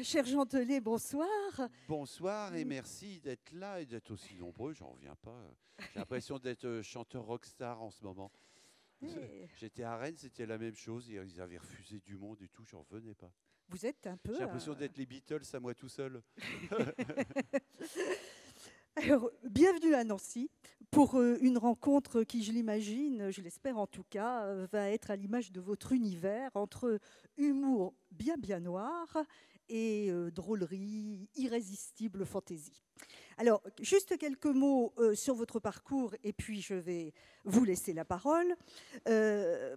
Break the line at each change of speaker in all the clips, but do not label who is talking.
Cher Jean Telet, bonsoir.
Bonsoir et merci d'être là et d'être aussi nombreux. J'en reviens pas. J'ai l'impression d'être chanteur rockstar en ce moment.
Eh,
J'étais à Rennes, c'était la même chose. Ils avaient refusé du monde et tout. J'en revenais pas.
vous êtes un peu
J'ai l'impression d'être les Beatles à moi tout seul.
Alors, bienvenue à Nancy pour une rencontre qui, je l'imagine, je l'espère en tout cas, va être à l'image de votre univers entre humour bien noir et drôlerie, irrésistible fantaisie. Alors, juste quelques mots sur votre parcours et puis je vais vous laisser la parole.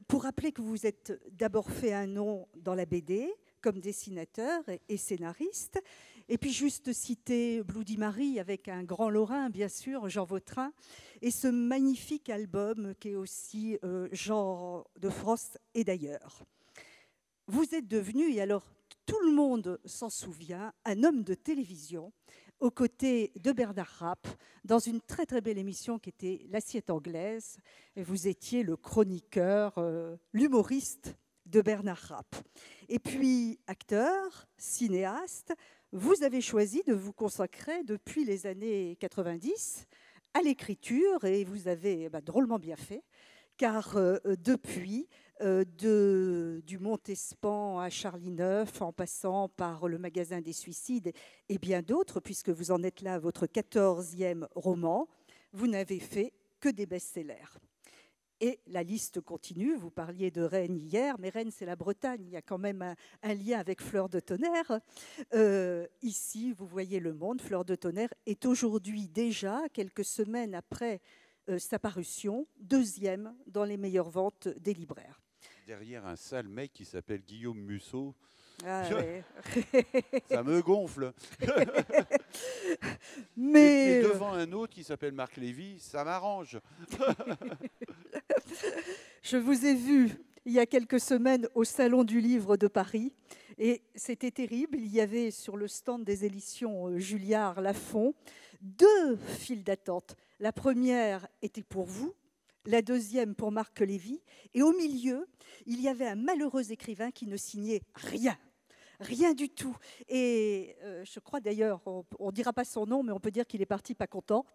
Pour rappeler que vous êtes d'abord fait un nom dans la BD comme dessinateur et scénariste. Et puis juste citer Bloody Mary avec un grand Lorrain, bien sûr, Jean Vautrin, et ce magnifique album qui est aussi Jean de France et d'ailleurs. Vous êtes devenu, et alors tout le monde s'en souvient, un homme de télévision aux côtés de Bernard Rapp dans une très belle émission qui était L'Assiette anglaise. Et vous étiez le chroniqueur, l'humoriste de Bernard Rapp. Et puis, acteur, cinéaste, vous avez choisi de vous consacrer depuis les années 90 à l'écriture et vous avez drôlement bien fait, car depuis, du Montespan à Charlie IX, en passant par le Magasin des Suicides et bien d'autres, puisque vous en êtes là à votre 14e roman, vous n'avez fait que des best-sellers. Et la liste continue. Vous parliez de Rennes hier, mais Rennes, c'est la Bretagne. Il y a quand même un lien avec Fleur de Tonnerre. Ici, vous voyez Le Monde. Fleur de Tonnerre est aujourd'hui déjà, quelques semaines après sa parution, deuxième dans les meilleures ventes des libraires.
Derrière un sale mec qui s'appelle Guillaume Musso.
Ah, ouais.
Ça me gonfle. Mais
Mais
devant un autre qui s'appelle Marc Lévy, ça m'arrange.
je vous ai vu il y a quelques semaines au Salon du Livre de Paris et c'était terrible. Il y avait sur le stand des éditions Julliard Lafon deux files d'attente. La première était pour vous, la deuxième pour Marc Lévy, et au milieu, il y avait un malheureux écrivain qui ne signait rien. Rien du tout. Et je crois d'ailleurs, on ne dira pas son nom, mais on peut dire qu'il est parti pas content.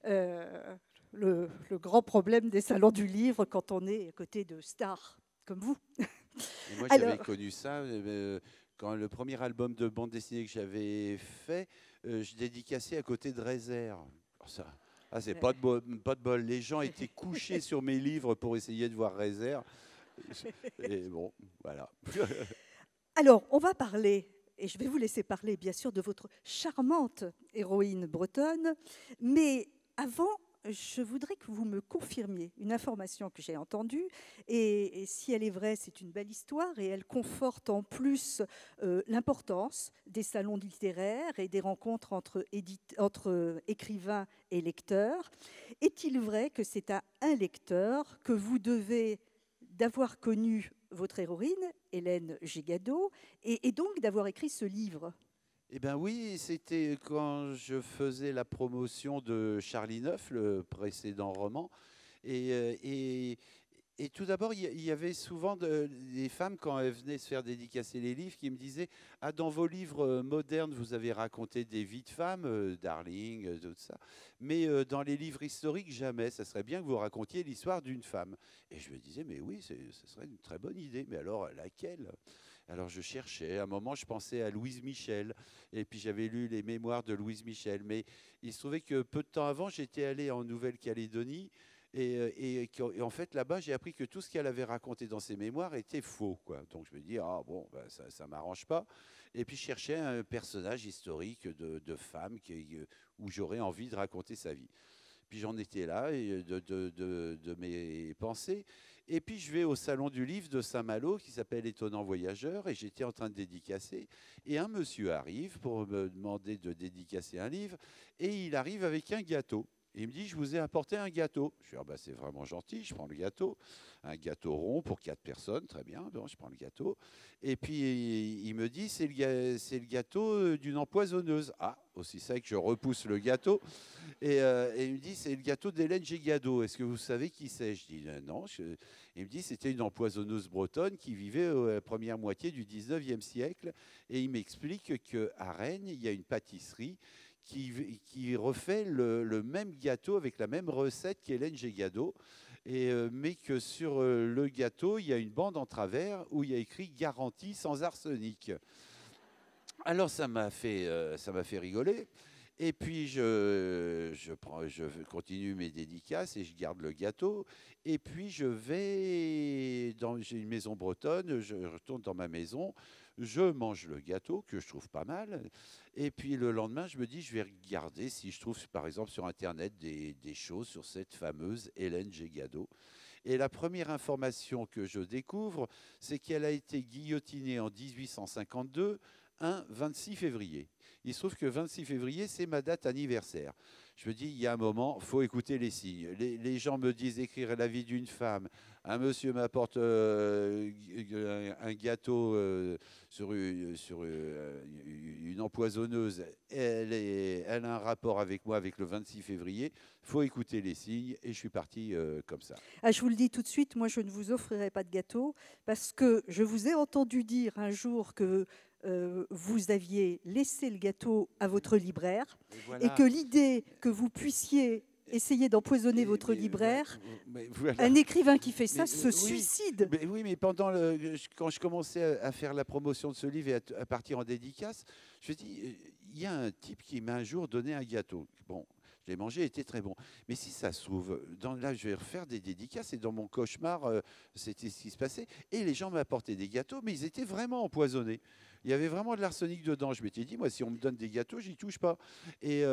Le grand problème des salons du livre quand on est à côté de stars comme vous.
Et moi, j'avais
Alors,
connu ça quand le premier album de bande dessinée que j'avais fait, je dédicaçais à côté de Réserve. Oh, ça, c'est
euh,
pas de bol. Les gens étaient couchés sur mes livres pour essayer de voir Réserve. Et bon, voilà.
alors, on va parler, et je vais vous laisser parler bien sûr de votre charmante héroïne bretonne, mais avant, je voudrais que vous me confirmiez une information que j'ai entendue, et si elle est vraie, c'est une belle histoire, et elle conforte en plus l'importance des salons littéraires et des rencontres entre écrivains et lecteurs. Est-il vrai que c'est à un lecteur que vous devez d'avoir connu votre héroïne, Hélène Gégado, et donc d'avoir écrit ce livre?
Eh bien oui, c'était quand je faisais la promotion de Charlie IX, le précédent roman. Et, euh, et, et tout d'abord, il y avait souvent des femmes, quand elles venaient se faire dédicacer les livres, qui me disaient: Ah, dans vos livres modernes, vous avez raconté des vies de femmes, Darling, tout ça. Mais dans les livres historiques, jamais. Ça serait bien que vous racontiez l'histoire d'une femme. Et je me disais: Mais oui, ce serait une très bonne idée. Mais alors, laquelle? Alors je cherchais, à un moment je pensais à Louise Michel, et puis j'avais lu les mémoires de Louise Michel, mais il se trouvait que peu de temps avant j'étais allé en Nouvelle-Calédonie, et en fait là-bas j'ai appris que tout ce qu'elle avait raconté dans ses mémoires était faux, quoi. Donc je me dis, ah bon, ben, ça ne m'arrange pas, et puis je cherchais un personnage historique de femme où j'aurais envie de raconter sa vie. Puis j'en étais là et de mes pensées. Et puis je vais au salon du livre de Saint-Malo qui s'appelle Étonnant Voyageur et j'étais en train de dédicacer. Et un monsieur arrive pour me demander de dédicacer un livre et il arrive avec un gâteau. Et il me dit, je vous ai apporté un gâteau. Je dis, ah bah, c'est vraiment gentil, je prends le gâteau. Un gâteau rond pour 4 personnes, très bien, bon, je prends le gâteau. Et puis il me dit, c'est le gâteau d'une empoisonneuse. Ah, aussi ça que je repousse le gâteau. Et il me dit, c'est le gâteau d'Hélène Gégado. Est-ce que vous savez qui c'est? Je dis, non. Il me dit, c'était une empoisonneuse bretonne qui vivait à la première moitié du 19e siècle. Et il m'explique qu'à Rennes, il y a une pâtisserie qui refait le même gâteau avec la même recette qu'Hélène Gégado. Mais que sur le gâteau, il y a une bande en travers où il y a écrit « Garantie sans arsenic ». Alors ça m'a fait rigoler. Et puis je continue mes dédicaces et je garde le gâteau. Et puis j'ai une maison bretonne, je retourne dans ma maison, je mange le gâteau que je trouve pas mal. Et puis le lendemain, je me dis, je vais regarder si je trouve par exemple sur Internet des choses sur cette fameuse Hélène Gégado. Et la première information que je découvre, c'est qu'elle a été guillotinée en 1852, un 26 février. Il se trouve que 26 février, c'est ma date anniversaire. Je me dis, il y a un moment, il faut écouter les signes. Les gens me disent écrire la vie d'une femme. Un monsieur m'apporte un gâteau sur une empoisonneuse. Elle a un rapport avec moi avec le 26 février. Il faut écouter les signes et je suis parti comme ça.
Ah, je vous le dis tout de suite, moi je ne vous offrirai pas de gâteau parce que je vous ai entendu dire un jour que vous aviez laissé le gâteau à votre libraire et que l'idée que vous puissiez essayer d'empoisonner votre libraire,
voilà.
Un écrivain qui fait ça se suicide.
Oui, mais quand je commençais à faire la promotion de ce livre et à partir en dédicace, je me dis, il y a un type qui m'a un jour donné un gâteau. Bon, je l'ai mangé, il était très bon. Mais si ça se trouve, là, je vais refaire des dédicaces et dans mon cauchemar, c'était ce qui se passait. Et les gens m'apportaient des gâteaux, mais ils étaient vraiment empoisonnés. Il y avait vraiment de l'arsenic dedans. Je m'étais dit, moi, si on me donne des gâteaux, j'y touche pas. Et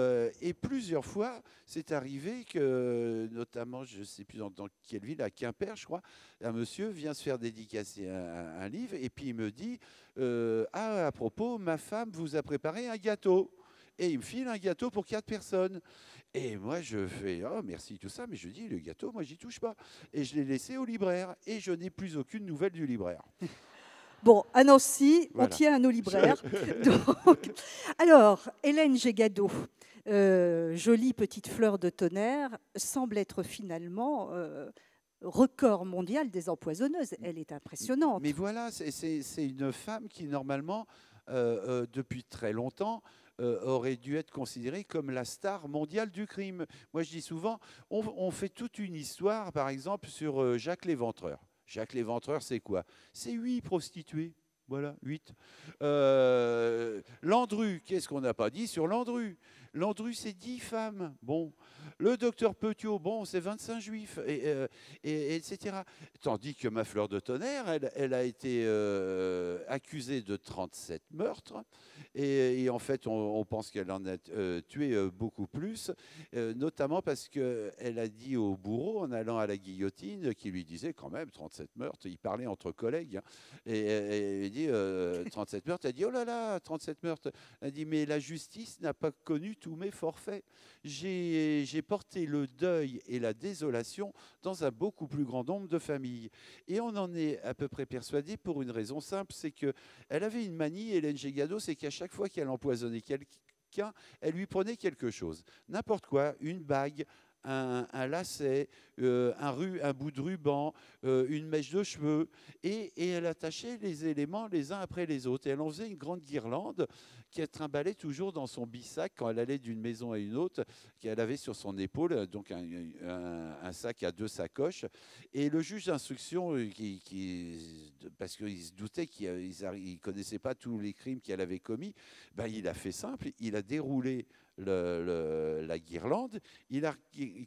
plusieurs fois, c'est arrivé que, notamment, je ne sais plus dans quelle ville, à Quimper, je crois, un monsieur vient se faire dédicacer un livre et puis il me dit, à propos, ma femme vous a préparé un gâteau. Et il me file un gâteau pour 4 personnes. Et moi, je fais, oh, merci, tout ça. Mais je dis, le gâteau, moi, j'y touche pas. Et je l'ai laissé au libraire. Et je n'ai plus aucune nouvelle du libraire.
Bon, à Nancy,
Voilà.
on tient à nos libraires. Donc, alors, Hélène Gégado, jolie petite fleur de tonnerre, semble être finalement record mondial des empoisonneuses. Elle est impressionnante.
Mais voilà, c'est une femme qui, normalement, depuis très longtemps, aurait dû être considérée comme la star mondiale du crime. Moi, je dis souvent, on fait toute une histoire, par exemple, sur Jacques l'Éventreur. Jacques l'Éventreur, c'est quoi? C'est 8 prostituées. Voilà, 8. Landru, qu'est-ce qu'on n'a pas dit sur Landru? Landru, c'est 10 femmes. Bon. Le docteur Petiot, bon, c'est 25 juifs, etc. Tandis que ma fleur de tonnerre, elle a été accusée de 37 meurtres. Et en fait, on pense qu'elle en a tué beaucoup plus, notamment parce qu'elle a dit au bourreau, en allant à la guillotine, qui lui disait quand même 37 meurtres, il parlait entre collègues, hein, et il dit 37 meurtres, elle dit oh là là, 37 meurtres. Elle dit mais la justice n'a pas connu tous mes forfaits. J'ai porté le deuil et la désolation dans un beaucoup plus grand nombre de familles. Et on en est à peu près persuadé pour une raison simple, c'est qu'elle avait une manie, Hélène Gégado, c'est qu'à chaque fois qu'elle empoisonnait quelqu'un, elle lui prenait quelque chose. N'importe quoi, une bague, un lacet, un bout de ruban, une mèche de cheveux, et elle attachait les éléments les uns après les autres. Et elle en faisait une grande guirlande qu'elle trimballait toujours dans son bissac quand elle allait d'une maison à une autre, qu'elle avait sur son épaule, donc un sac à 2 sacoches. Et le juge d'instruction, parce qu'il se doutait qu'il ne connaissait pas tous les crimes qu'elle avait commis, ben, il a fait simple, il a déroulé la guirlande, il a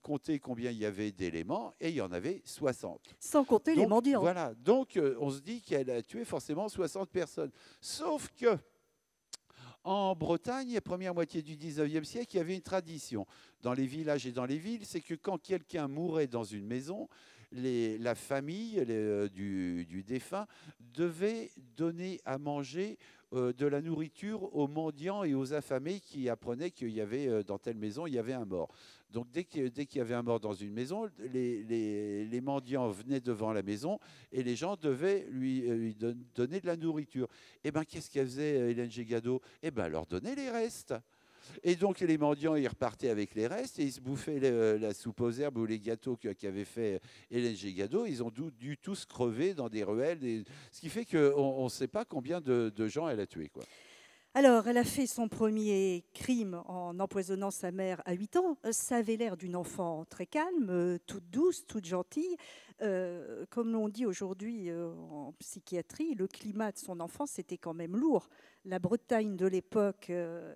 compté combien il y avait d'éléments et il y en avait 60.
Sans compter les mendiants.
Voilà, donc on se dit qu'elle a tué forcément 60 personnes. Sauf que en Bretagne, la première moitié du 19e siècle, il y avait une tradition dans les villages et dans les villes, c'est que quand quelqu'un mourait dans une maison, la famille du défunt devait donner à manger de la nourriture aux mendiants et aux affamés qui apprenaient qu'il y avait dans telle maison, il y avait un mort. Donc dès qu'il y avait un mort dans une maison, les mendiants venaient devant la maison et les gens devaient lui donner de la nourriture. Eh bien, qu'est-ce qu'elle faisait, Hélène Gégado? Eh bien, elle leur donnait les restes. Et donc les mendiants, ils repartaient avec les restes et ils se bouffaient la soupe aux herbes ou les gâteaux qu'avait fait Hélène Gégado. Ils ont dû tous crever dans des ruelles, ce qui fait qu'on ne sait pas combien de gens elle a tués, quoi.
Alors, elle a fait son premier crime en empoisonnant sa mère à 8 ans. Ça avait l'air d'une enfant très calme, toute douce, toute gentille. Comme on dit aujourd'hui en psychiatrie, le climat de son enfance était quand même lourd. La Bretagne de l'époque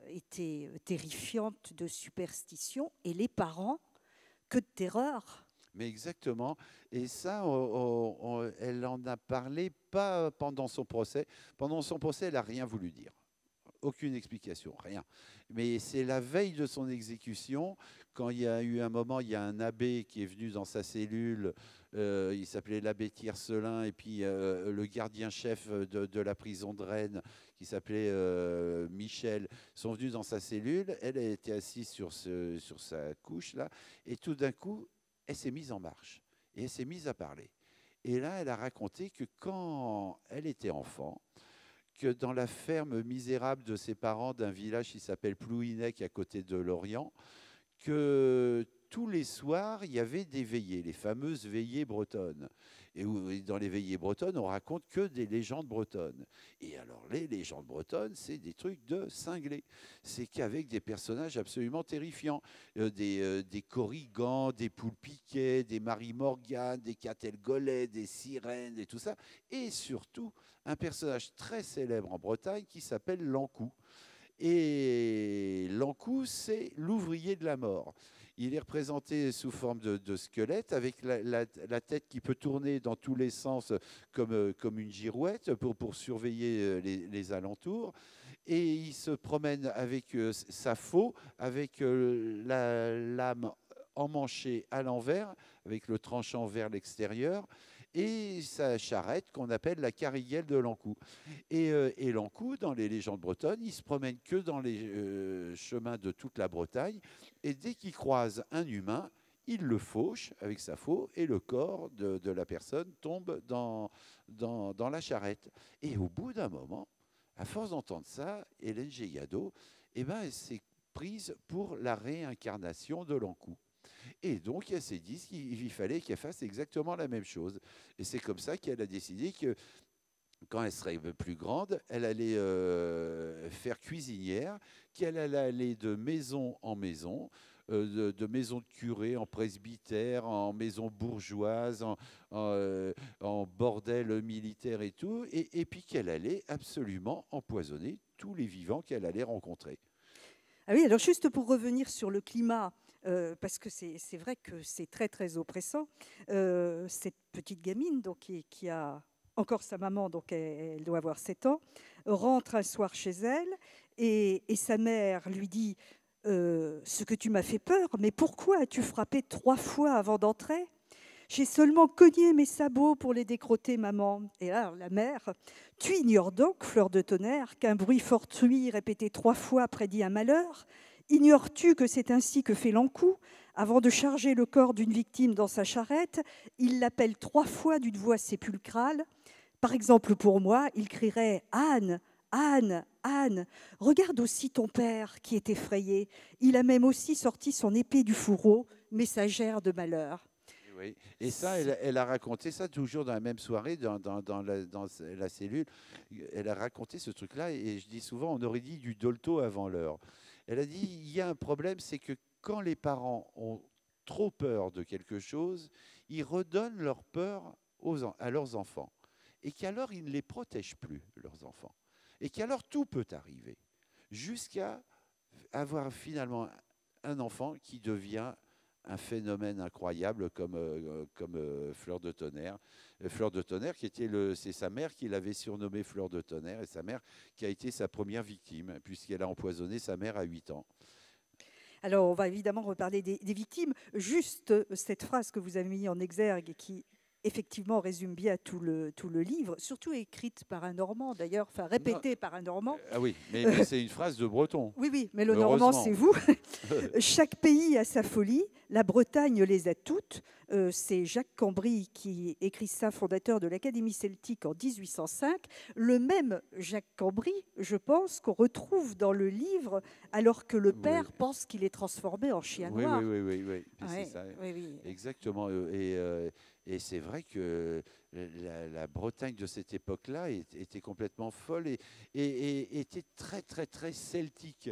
était terrifiante de superstition et les parents, que de terreur.
Mais exactement. Et ça, elle en a parlé pas pendant son procès. Pendant son procès, elle n'a rien voulu dire. Aucune explication, rien. Mais c'est la veille de son exécution, quand il y a eu un moment, il y a un abbé qui est venu dans sa cellule, il s'appelait l'abbé Tiercelin, et puis le gardien-chef de la prison de Rennes, qui s'appelait Michel, sont venus dans sa cellule. Elle était assise sur sa couche, là, et tout d'un coup, elle s'est mise en marche, et elle s'est mise à parler. Et là, elle a raconté que quand elle était enfant, que dans la ferme misérable de ses parents d'un village qui s'appelle Plouhinec à côté de Lorient, que tous les soirs, il y avait des veillées, les fameuses veillées bretonnes. Et dans les veillées bretonnes, on raconte que des légendes bretonnes. Et alors, les légendes bretonnes, c'est des trucs de cinglés. C'est qu'avec des personnages absolument terrifiants. Des corrigans, des poules piquets, des Marie Morgane, des Catel Golet, des sirènes et tout ça. Et surtout, un personnage très célèbre en Bretagne qui s'appelle l'Ankou. Et l'Ankou, c'est l'ouvrier de la mort. Il est représenté sous forme de squelette, avec la tête qui peut tourner dans tous les sens comme une girouette pour surveiller les alentours. Et il se promène avec sa faux, avec la lame emmanchée à l'envers, avec le tranchant vers l'extérieur, et sa charrette qu'on appelle la cariguelle de l'Ankou. Et l'Ankou, dans les légendes bretonnes, il se promène que dans les chemins de toute la Bretagne, et dès qu'il croise un humain, il le fauche avec sa faux, et le corps de la personne tombe dans la charrette. Et au bout d'un moment, à force d'entendre ça, Hélène Gégado, elle s'est prise pour la réincarnation de l'Ankou. Et donc, elle s'est dit qu'il fallait qu'elle fasse exactement la même chose. Et c'est comme ça qu'elle a décidé que quand elle serait plus grande, elle allait faire cuisinière, qu'elle allait aller de maison en maison, de maison de curé en presbytère, en maison bourgeoise, en bordel militaire et tout, et puis qu'elle allait absolument empoisonner tous les vivants qu'elle allait rencontrer.
Ah oui, alors juste pour revenir sur le climat, parce que c'est vrai que c'est très très oppressant, cette petite gamine donc, qui a encore sa maman, donc elle doit avoir 7 ans, rentre un soir chez elle et sa mère lui dit ce que tu m'as fait peur, mais pourquoi as-tu frappé 3 fois avant d'entrer? J'ai seulement cogné mes sabots pour les décrotter, maman. Et là, la mère, tu ignores donc, fleur de tonnerre, qu'un bruit fortuit répété 3 fois prédit un malheur? Ignores-tu que c'est ainsi que fait l'Ankou? Avant de charger le corps d'une victime dans sa charrette, il l'appelle 3 fois d'une voix sépulcrale. Par exemple, pour moi, il crierait « Anne, Anne, Anne, regarde aussi ton père qui est effrayé. Il a même aussi sorti son épée du fourreau, messagère de malheur. »
Oui. Et ça, elle a raconté ça toujours dans la même soirée, dans la cellule. Elle a raconté ce truc-là, et je dis souvent, on aurait dit du Dolto avant l'heure. Elle a dit, il y a un problème, c'est que quand les parents ont trop peur de quelque chose, ils redonnent leur peur à leurs enfants. Et qu'alors, ils ne les protègent plus, leurs enfants. Et qu'alors, tout peut arriver, jusqu'à avoir finalement un enfant qui devient un phénomène incroyable comme Fleur de Tonnerre. Fleur de Tonnerre, c'est sa mère qui l'avait surnommée Fleur de Tonnerre, et sa mère qui a été sa première victime, puisqu'elle a empoisonné sa mère à 8 ans.
Alors, on va évidemment reparler des victimes. Juste cette phrase que vous avez mis en exergue qui effectivement résume bien tout le livre, surtout écrite par un Normand d'ailleurs, enfin
Non,
répétée par un Normand.
ah oui, mais c'est une phrase de Breton,
Oui, oui, mais le Normand, c'est
heureusement.
vous. Chaque pays a sa folie. La Bretagne les a toutes. C'est Jacques Cambry qui écrit ça, fondateur de l'Académie celtique en 1805. Le même Jacques Cambry, je pense, qu'on retrouve dans le livre, alors que le
Oui,
père pense qu'il est transformé en chien
oui, oui,
noir.
oui, oui, oui, puis c'est
Ouais,
ça,
oui, oui.
exactement. Et c'est vrai que la Bretagne de cette époque-là était complètement folle et était très, très, très celtique.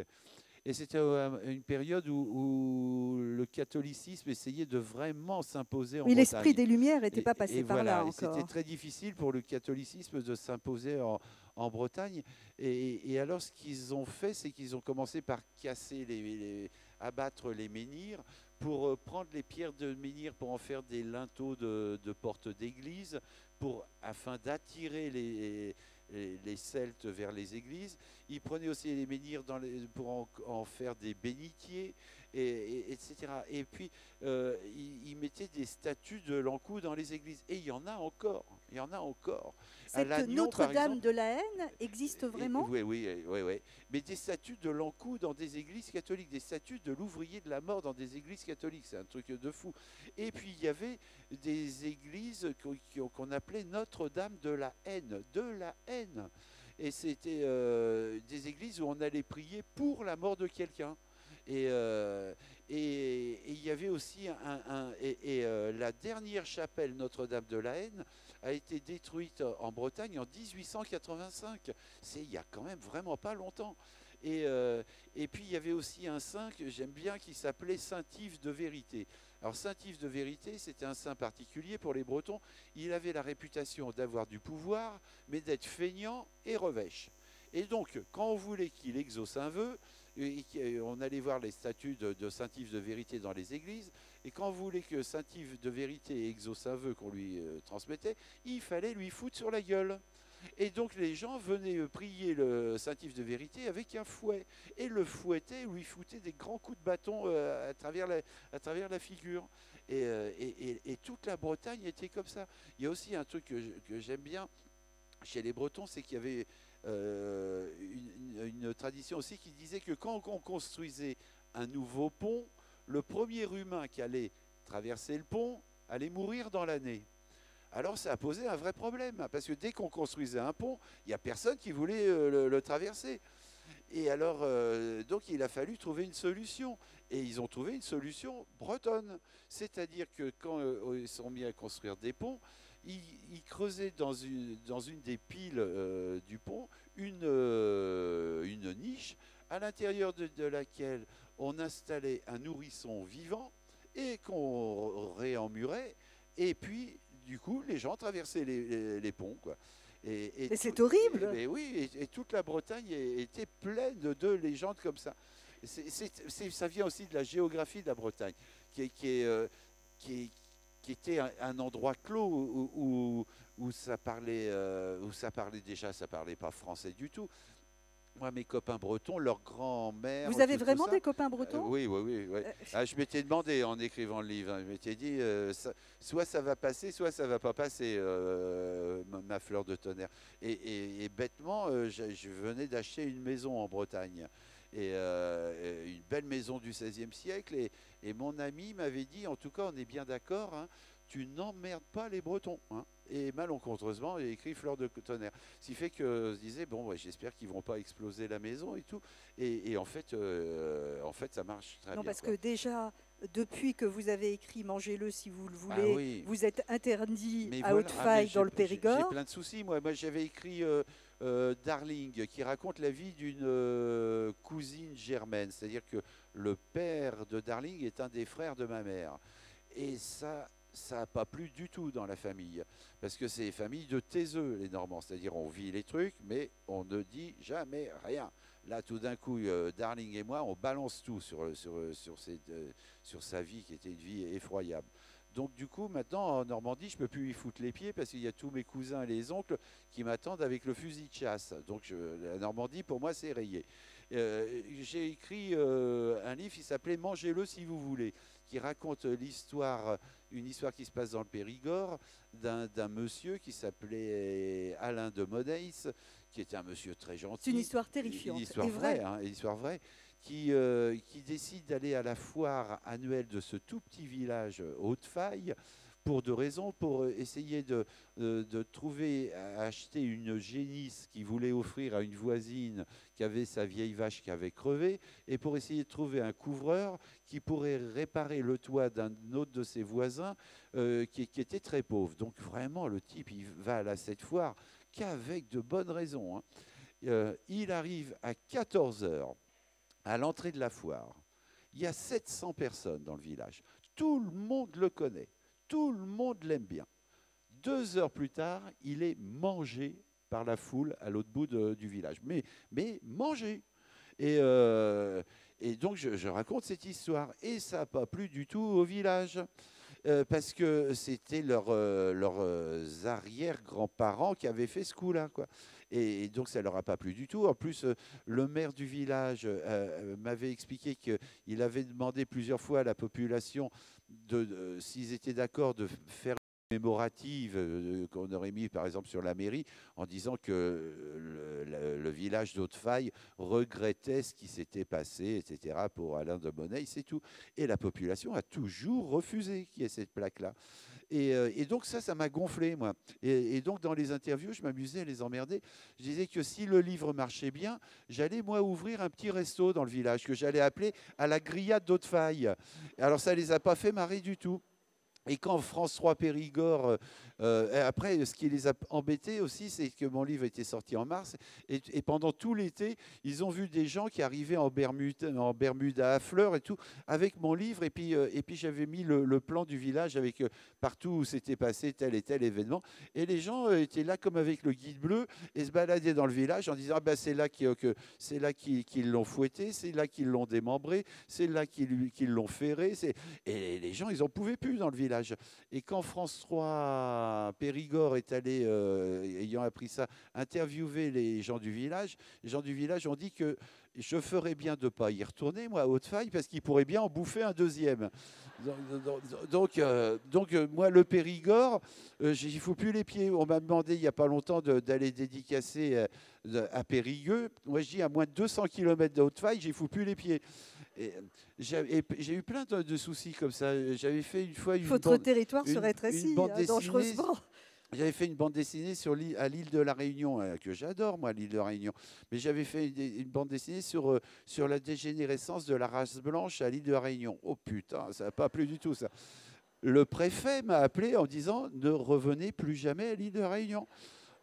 Et c'était une période où le catholicisme essayait de vraiment s'imposer en
Oui, l'esprit
Bretagne.
des Lumières n'était pas passé
Et
par là
voilà, et c'était
encore.
très difficile pour le catholicisme de s'imposer en Bretagne. Et alors, ce qu'ils ont fait, c'est qu'ils ont commencé par casser, abattre les menhirs pour prendre les pierres de menhir pour en faire des linteaux de portes d'église, afin d'attirer les Celtes vers les églises. Ils prenaient aussi les menhirs pour en faire des bénitiers, etc. Et puis, ils mettaient des statues de l'Ankou dans les églises. Et il y en a encore. Il y en a encore. À
Cette
Lannion, par
Notre-Dame
exemple.
de la Haine existe vraiment?
Oui, oui, oui, oui. Mais des statues de l'Ankou dans des églises catholiques, des statues de l'ouvrier de la mort dans des églises catholiques, c'est un truc de fou. Et puis il y avait des églises qu'on appelait Notre-Dame de la haine. Et c'était des églises où on allait prier pour la mort de quelqu'un. Et il y avait aussi la dernière chapelle Notre-Dame de la Haine a été détruite en Bretagne en 1885. C'est il y a quand même vraiment pas longtemps. Et puis il y avait aussi un saint que j'aime bien qui s'appelait Saint Yves de Vérité. Alors Saint Yves de Vérité, c'était un saint particulier pour les Bretons. Il avait la réputation d'avoir du pouvoir, mais d'être feignant et revêche. Et donc, quand on voulait qu'il exauce un vœu, on allait voir les statues de Saint Yves de Vérité dans les églises, et quand on voulait que Saint Yves de Vérité exauce un vœu qu'on lui transmettait, il fallait lui foutre sur la gueule. Et donc les gens venaient prier le Saint Yves de Vérité avec un fouet, et le fouettait, lui foutait des grands coups de bâton à travers la figure. Et toute la Bretagne était comme ça. Il y a aussi un truc que j'aime bien chez les Bretons, c'est qu'il y avait une tradition aussi qui disait que quand on construisait un nouveau pont, le premier humain qui allait traverser le pont allait mourir dans l'année. Alors ça a posé un vrai problème, parce que dès qu'on construisait un pont, il n'y a personne qui voulait le traverser. Et alors, donc il a fallu trouver une solution. Et ils ont trouvé une solution bretonne. C'est-à-dire que quand ils sont mis à construire des ponts, ils creusaient dans une des piles du pont une niche à l'intérieur de laquelle on installait un nourrisson vivant et qu'on réemmurait. Et puis, du coup, les gens traversaient les ponts, quoi.
Mais c'est horrible.
Oui, et toute la Bretagne était pleine de légendes comme ça. Ça vient aussi de la géographie de la Bretagne, qui était un endroit clos où ça parlait, déjà, ça parlait pas français du tout. Moi, mes copains bretons, leur grand-mère,
Vous avez
tout
vraiment
ça.
des copains bretons?
Oui, oui, oui. Oui. Je m'étais demandé en écrivant le livre, je m'étais dit, soit ça va passer, soit ça va pas passer, ma fleur de tonnerre. Et bêtement, je venais d'acheter une maison en Bretagne, une belle maison du XVIe siècle, et mon ami m'avait dit, en tout cas, on est bien d'accord, hein, tu n'emmerdes pas les Bretons, hein. Et malencontreusement, il a écrit Fleur de tonnerre. Ce qui fait que je disais, bon, ouais, j'espère qu'ils ne vont pas exploser la maison et tout. Et en fait, ça marche très
Non,
bien.
parce
Quoi.
que déjà, depuis que vous avez écrit Mangez-le si vous le
Ah
voulez,
oui,
vous êtes interdit
mais
à
voilà, mais
Haute-Faille dans le
j'ai
Périgord.
plein de soucis. Moi j'avais écrit Darling, qui raconte la vie d'une cousine germaine. C'est-à-dire que le père de Darling est un des frères de ma mère. Et ça n'a pas plu du tout dans la famille, parce que c'est famille de taiseux, les Normands, c'est-à-dire on vit les trucs, mais on ne dit jamais rien. Là, tout d'un coup, Darling et moi, on balance tout sur sa vie, qui était une vie effroyable. Donc du coup, maintenant, en Normandie, je ne peux plus y foutre les pieds, parce qu'il y a tous mes cousins et les oncles qui m'attendent avec le fusil de chasse. Donc la Normandie, pour moi, c'est rayé. J'ai écrit un livre qui s'appelait Mangez-le si vous voulez, qui raconte une histoire qui se passe dans le Périgord, d'un monsieur qui s'appelait Alain de Moneis, qui était un monsieur très gentil.
C'est une histoire terrifiante.
Une histoire vraie, hein, une histoire vraie, qui décide d'aller à la foire annuelle de ce tout petit village Haute-Faille pour deux raisons, pour essayer de trouver, acheter une génisse qu'il voulait offrir à une voisine qui avait sa vieille vache qui avait crevé, et pour essayer de trouver un couvreur qui pourrait réparer le toit d'un autre de ses voisins qui était très pauvre. Donc vraiment, le type, il va à cette foire qu'avec de bonnes raisons, hein. Il arrive à 14 heures à l'entrée de la foire. Il y a 700 personnes dans le village. Tout le monde le connaît. Tout le monde l'aime bien. 2 heures plus tard, il est mangé par la foule à l'autre bout du village. Mais mangé. Et donc, je raconte cette histoire. Et ça n'a pas plu du tout au village. Parce que c'était leurs arrière-grands-parents qui avaient fait ce coup-là, quoi. Et donc, ça ne leur a pas plu du tout. En plus, le maire du village m'avait expliqué qu'il avait demandé plusieurs fois à la population s'ils étaient d'accord de faire une mémorative qu'on aurait mis, par exemple, sur la mairie, en disant que le village d'Haute-Faille regrettait ce qui s'était passé, etc., pour Alain de Moneis, c'est tout. Et la population a toujours refusé qu'il y ait cette plaque-là. Et donc ça m'a gonflé, moi. Et donc dans les interviews, je m'amusais à les emmerder. Je disais que si le livre marchait bien, j'allais, moi, ouvrir un petit resto dans le village que j'allais appeler à la grillade d'Haute-Faille. Alors ça ne les a pas fait marrer du tout. Et quand France 3 Périgord, après, ce qui les a embêtés aussi, c'est que mon livre était sorti en mars, et pendant tout l'été, ils ont vu des gens qui arrivaient en Bermuda à fleurs et tout, avec mon livre, et puis j'avais mis le plan du village avec partout où s'était passé tel et tel événement, et les gens étaient là comme avec le guide bleu, et se baladaient dans le village en disant, ah ben, c'est là qu'ils l'ont fouetté, c'est là qu'ils l'ont démembré, c'est là qu'ils l'ont ferré, et les gens, ils n'en pouvaient plus dans le village. Et quand France 3 Périgord est allé, ayant appris ça, interviewer les gens du village ont dit que je ferais bien de ne pas y retourner, moi, à Haute-Faille, parce qu'ils pourraient bien en bouffer un deuxième. Donc, moi, le Périgord, j'y fous plus les pieds. On m'a demandé il n'y a pas longtemps d'aller dédicacer à Périgueux. Moi, je dis à moins de 200 km de Haute-Faille, j'y fous plus les pieds. J'ai eu plein de soucis comme ça. J'avais fait une fois
Votre territoire se rétrécit dangereusement.
J'avais fait une bande dessinée à l'île de la Réunion, que j'adore, moi, l'île de la Réunion. Mais j'avais fait une bande dessinée sur la dégénérescence de la race blanche à l'île de la Réunion. Oh putain, ça n'a pas plu du tout, ça. Le préfet m'a appelé en disant « Ne revenez plus jamais à l'île de la Réunion.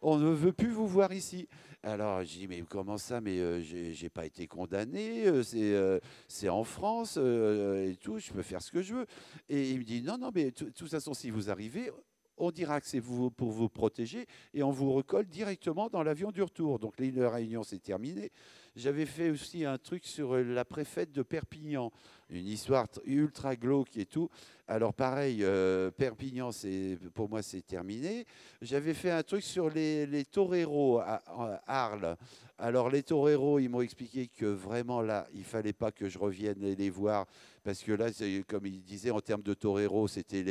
On ne veut plus vous voir ici. » Alors, j'ai dit, mais comment ça? Mais j'ai pas été condamné, c'est en France et tout, je peux faire ce que je veux. Et il me dit, non, mais de toute façon, si vous arrivez, on dira que c'est vous pour vous protéger et on vous recolle directement dans l'avion du retour. Donc, l'île de la Réunion, c'est terminé. J'avais fait aussi un truc sur la préfète de Perpignan, une histoire ultra glauque et tout. Alors pareil, Perpignan, pour moi, c'est terminé. J'avais fait un truc sur les toreros à Arles. Alors les toreros, ils m'ont expliqué que vraiment là, il ne fallait pas que je revienne les voir, parce que là, comme ils disaient, en termes de toreros, c'était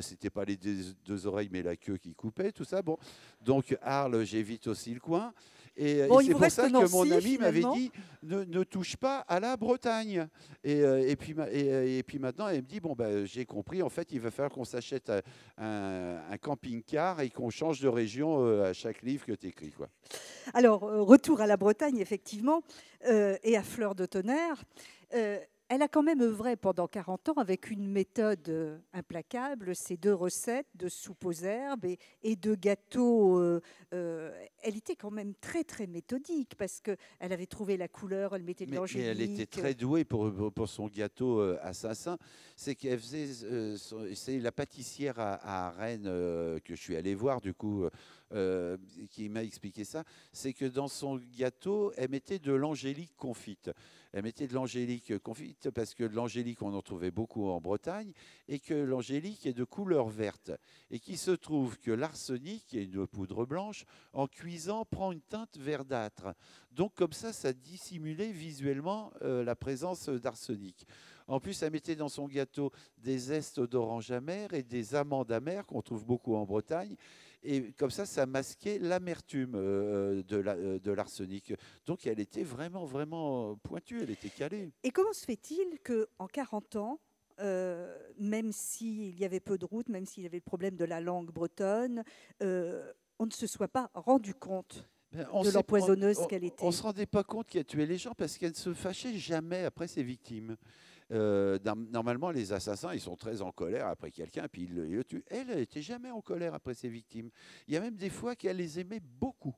c'était pas les deux oreilles, mais la queue qui coupait, tout ça. Bon, donc Arles, j'évite aussi le coin. Et c'est pour ça que mon ami m'avait dit ne touche pas à la Bretagne. Et puis maintenant, elle me dit bon, ben, j'ai compris, en fait, il va falloir qu'on s'achète un camping-car et qu'on change de région à chaque livre que tu écris, quoi.
Alors, retour à la Bretagne, effectivement, et à Fleur de Tonnerre. Elle a quand même œuvré pendant 40 ans avec une méthode implacable, ces 2 recettes de soupe aux herbes et de gâteaux. Elle était quand même très, très méthodique parce qu'elle avait trouvé la couleur, elle mettait de l'angélique.
Mais elle était très douée pour son gâteau assassin. C'est qu'elle faisait, c'est la pâtissière à Rennes que je suis allé voir, du coup, qui m'a expliqué ça, c'est que dans son gâteau, elle mettait de l'angélique confite. Elle mettait de l'angélique confite parce que de l'angélique, on en trouvait beaucoup en Bretagne, et que l'angélique est de couleur verte. Et qu'il se trouve que l'arsenic, qui est une poudre blanche, en cuisant, prend une teinte verdâtre. Donc comme ça dissimulait visuellement la présence d'arsenic. En plus, elle mettait dans son gâteau des zestes d'orange amère et des amandes amères qu'on trouve beaucoup en Bretagne. Et comme ça masquait l'amertume de l'arsenic. Donc elle était vraiment, vraiment pointue, elle était calée.
Et comment se fait-il qu'en 40 ans, même s'il y avait peu de routes, même s'il y avait le problème de la langue bretonne, on ne se soit pas rendu compte de l'empoisonneuse qu'elle était?
On ne se rendait pas compte qu'elle tuait les gens parce qu'elle ne se fâchait jamais après ses victimes. Normalement, les assassins, ils sont très en colère après quelqu'un, puis ils le tuent. Elle n'était jamais en colère après ses victimes. Il y a même des fois qu'elle les aimait beaucoup.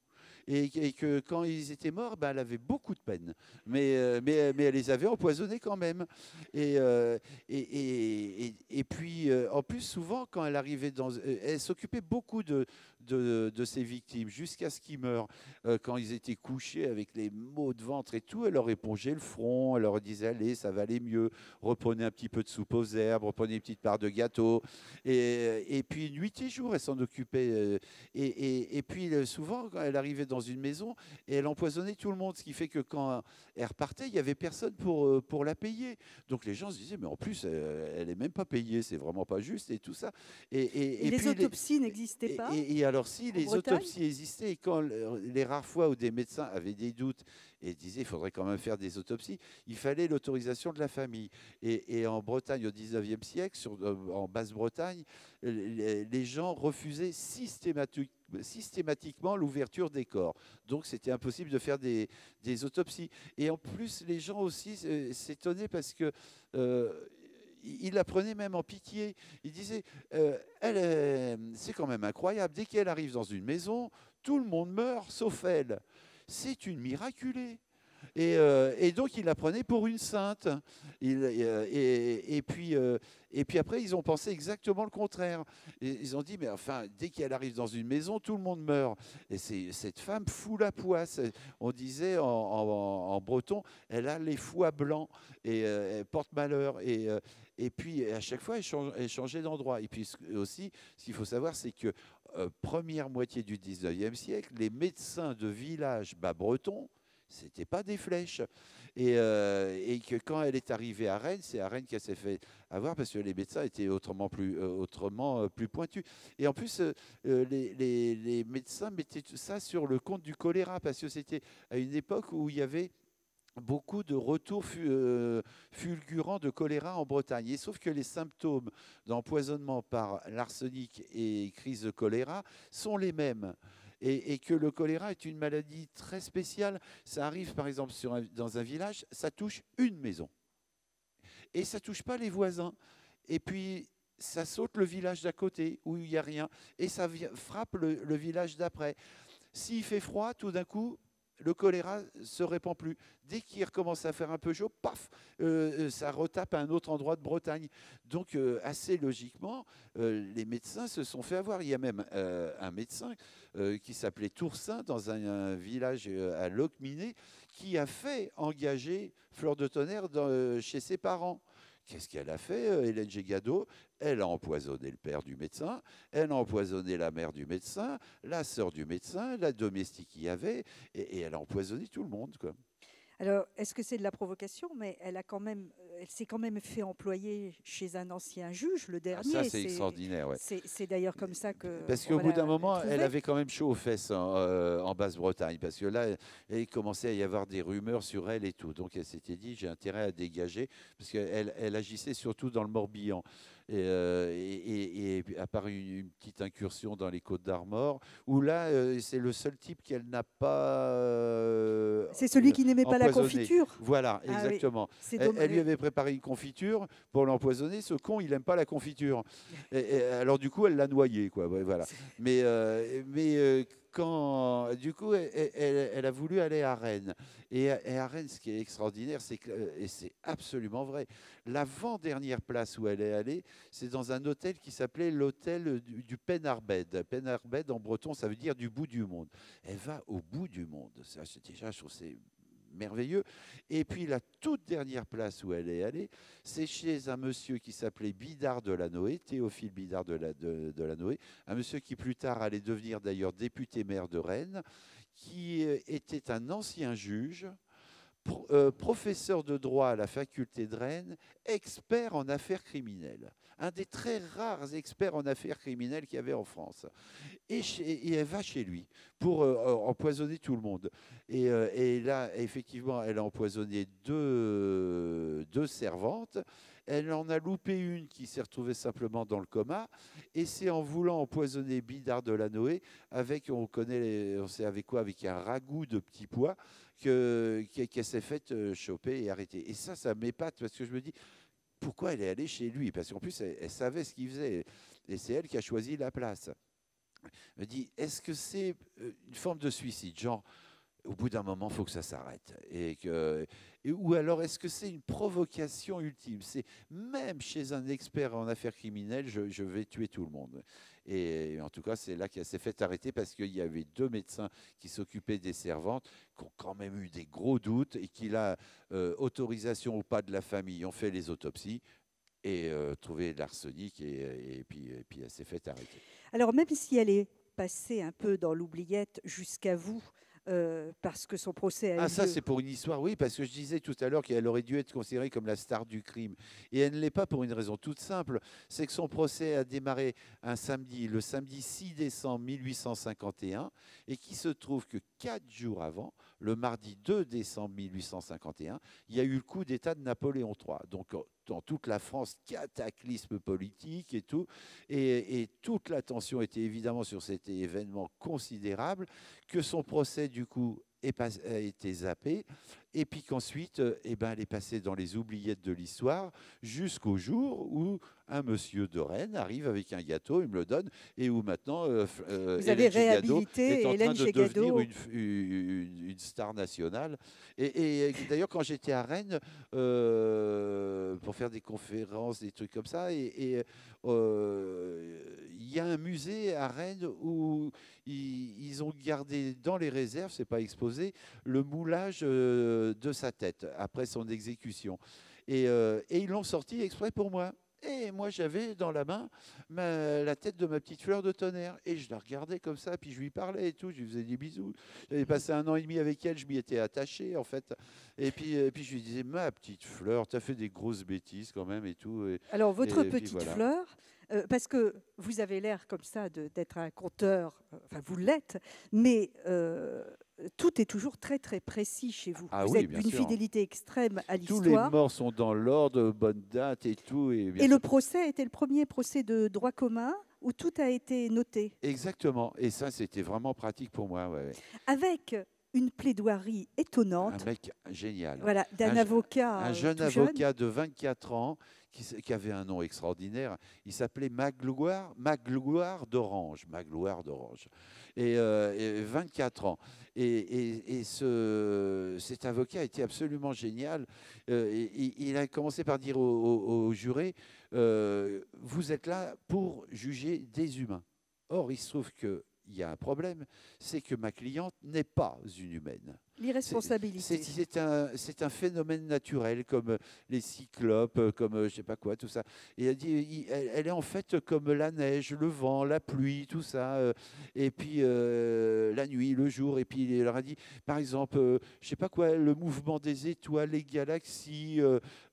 Et que quand ils étaient morts, ben, elle avait beaucoup de peine. Mais elle les avait empoisonnés quand même. Et puis, en plus, souvent, quand elle arrivait elle s'occupait beaucoup de ses victimes, jusqu'à ce qu'ils meurent. Quand ils étaient couchés avec les maux de ventre et tout, elle leur épongeait le front, elle leur disait, allez, ça va aller mieux, reprenez un petit peu de soupe aux herbes, reprenez une petite part de gâteau. Et puis, nuit et jour, elle s'en occupait. Et puis, souvent, quand elle arrivait dans une maison, et elle empoisonnait tout le monde, ce qui fait que quand elle repartait, il n'y avait personne pour la payer. Donc, les gens se disaient, mais en plus, elle n'est même pas payée, c'est vraiment pas juste, et tout ça.
Et les autopsies n'existaient pas?
Et alors, si les autopsies existaient, et quand les rares fois où des médecins avaient des doutes et disaient il faudrait quand même faire des autopsies, il fallait l'autorisation de la famille. Et en Bretagne, au 19e siècle, en Basse-Bretagne, les gens refusaient systématiquement l'ouverture des corps. Donc, c'était impossible de faire des autopsies. Et en plus, les gens aussi s'étonnaient parce que il la prenait même en pitié. Il disait, c'est quand même incroyable, dès qu'elle arrive dans une maison, tout le monde meurt, sauf elle. C'est une miraculée. Et donc, il la prenait pour une sainte. Et puis après, ils ont pensé exactement le contraire. Ils ont dit, mais enfin, dès qu'elle arrive dans une maison, tout le monde meurt. Et cette femme fout la poisse. On disait en breton, elle a les foies blancs et elle porte malheur. Et puis, à chaque fois, elle changeait d'endroit. Et puis aussi, ce qu'il faut savoir, c'est que première moitié du 19e siècle, les médecins de village bas-bretons, c'était pas des flèches. Et que quand elle est arrivée à Rennes, c'est à Rennes qu'elle s'est fait avoir parce que les médecins étaient autrement plus pointus. Et en plus, les médecins mettaient ça sur le compte du choléra parce que c'était à une époque où il y avait beaucoup de retours fulgurants de choléra en Bretagne. Et sauf que les symptômes d'empoisonnement par l'arsenic et crise de choléra sont les mêmes. Et que le choléra est une maladie très spéciale. Ça arrive par exemple dans un village, ça touche une maison. Et ça ne touche pas les voisins. Et puis ça saute le village d'à côté où il n'y a rien. Et ça frappe le village d'après. S'il fait froid, tout d'un coup, le choléra ne se répand plus. Dès qu'il recommence à faire un peu chaud, paf, ça retape à un autre endroit de Bretagne. Donc, assez logiquement, les médecins se sont fait avoir. Il y a même un médecin qui s'appelait Toursin, dans un village à Locminé, qui a fait engager Fleur de Tonnerre chez ses parents. Qu'est-ce qu'elle a fait, Hélène Gégado? Elle a empoisonné le père du médecin, elle a empoisonné la mère du médecin, la sœur du médecin, la domestique qu'il y avait, et elle a empoisonné tout le monde, quoi.
Alors, est-ce que c'est de la provocation? Mais elle s'est quand même fait employer chez un ancien juge, le dernier.
Ah, ça, c'est extraordinaire, ouais.
C'est d'ailleurs comme ça que...
Parce qu'au bout d'un moment, elle avait quand même chaud aux fesses en Basse-Bretagne. Parce que là, il commençait à y avoir des rumeurs sur elle et tout. Donc, elle s'était dit, j'ai intérêt à dégager. Parce qu'elle agissait surtout dans le Morbihan. Et à part une petite incursion dans les Côtes d'Armor, où là, c'est le seul type qu'elle n'a pas
c'est celui qui n'aimait pas la confiture.
Voilà, exactement.
Oui.
Elle lui avait préparé préparé une confiture pour l'empoisonner. Ce con, il n'aime pas la confiture. Alors du coup, elle l'a noyé, quoi. Ouais, voilà. Mais quand, du coup, elle a voulu aller à Rennes. Et à Rennes, ce qui est extraordinaire, c'est que, et c'est absolument vrai, l'avant-dernière place où elle est allée, c'est dans un hôtel qui s'appelait l'hôtel du Penarbed. Penarbed, en breton, ça veut dire du bout du monde. Elle va au bout du monde. Ça, c'est déjà, je trouve, c'est merveilleux. Et puis la toute dernière place où elle est allée, c'est chez un monsieur qui s'appelait Bidart de Lannoy, Théophile Bidart de Lannoy, un monsieur qui plus tard allait devenir d'ailleurs député-maire de Rennes, qui était un ancien juge, professeur de droit à la faculté de Rennes, expert en affaires criminelles. Un des très rares experts en affaires criminelles qu'il y avait en France. Et elle va chez lui pour empoisonner tout le monde. Et là, effectivement, elle a empoisonné deux servantes. Elle en a loupé une qui s'est retrouvée simplement dans le coma. Et c'est en voulant empoisonner Bidart de Lannoy, on sait avec quoi, avec un ragoût de petits pois, qu'elle s'est faite choper et arrêter. Et ça m'épate parce que je me dis, pourquoi elle est allée chez lui? Parce qu'en plus, elle savait ce qu'il faisait. Et c'est elle qui a choisi la place. Me dit, est-ce que c'est une forme de suicide, genre au bout d'un moment, il faut que ça s'arrête, ou alors est-ce que c'est une provocation ultime? C'est même chez un expert en affaires criminelles, je vais tuer tout le monde. Et en tout cas, c'est là qu'elle s'est fait arrêter parce qu'il y avait 2 médecins qui s'occupaient des servantes, qui ont quand même eu des gros doutes et qui, là, autorisation ou pas de la famille, ont fait les autopsies et trouvé de l'arsenic et puis elle s'est fait arrêter.
Alors, même si elle est passée un peu dans l'oubliette jusqu'à vous, parce que son procès a eu lieu.
Ça, c'est pour une histoire, oui, parce que je disais tout à l'heure qu'elle aurait dû être considérée comme la star du crime. Et elle ne l'est pas pour une raison toute simple, c'est que son procès a démarré le samedi 6 décembre 1851, et qu'il se trouve que 4 jours avant, le mardi 2 décembre 1851, il y a eu le coup d'État de Napoléon III. Donc, dans toute la France, cataclysme politique et tout. Et toute l'attention était évidemment sur cet événement considérable, que son procès, du coup, a été zappé, et puis qu'ensuite, elle est passée dans les oubliettes de l'histoire, jusqu'au jour où un monsieur de Rennes arrive avec un gâteau, il me le donne, et où maintenant,
vous avez réhabilité Hélène Gégado
est en train de devenir une star nationale. Et d'ailleurs, quand j'étais à Rennes, pour faire des conférences, des trucs comme ça, il y a un musée à Rennes où ils ont gardé dans les réserves, c'est pas exposé, le moulage de sa tête après son exécution. Et ils l'ont sorti exprès pour moi. Et moi, j'avais dans la main la tête de ma petite Fleur de Tonnerre. Et je la regardais comme ça, puis je lui parlais et tout, je lui faisais des bisous. J'avais passé 1 an et demi avec elle, je m'y étais attaché, en fait. Et puis je lui disais, ma petite Fleur, tu as fait des grosses bêtises quand même et tout.
Alors, votre petite Fleur, parce que vous avez l'air comme ça d'être un conteur, enfin vous l'êtes, mais tout est toujours très très précis chez vous. Vous êtes d'une fidélité extrême à l'histoire.
Tous les morts sont dans l'ordre, bonne date et tout.
Et le procès était le premier procès de droit commun où tout a été noté.
Exactement. Et ça, c'était vraiment pratique pour moi. Ouais.
Avec une plaidoirie étonnante.
Un mec génial.
Voilà, d'un avocat.
Un jeune avocat de 24 ans qui avait un nom extraordinaire. Il s'appelait Magloire d'Orange. Magloire d'Orange. Et 24 ans. Et cet avocat était absolument génial. Il a commencé par dire aux jurés, vous êtes là pour juger des humains. Or, il se trouve que il y a un problème, c'est que ma cliente n'est pas une humaine.
L'irresponsabilité.
C'est un phénomène naturel, comme les cyclopes, comme je ne sais pas quoi, tout ça. Et elle dit, elle est en fait comme la neige, le vent, la pluie, tout ça. Et puis la nuit, le jour. Et puis il leur a dit, par exemple, je ne sais pas quoi, le mouvement des étoiles, les galaxies,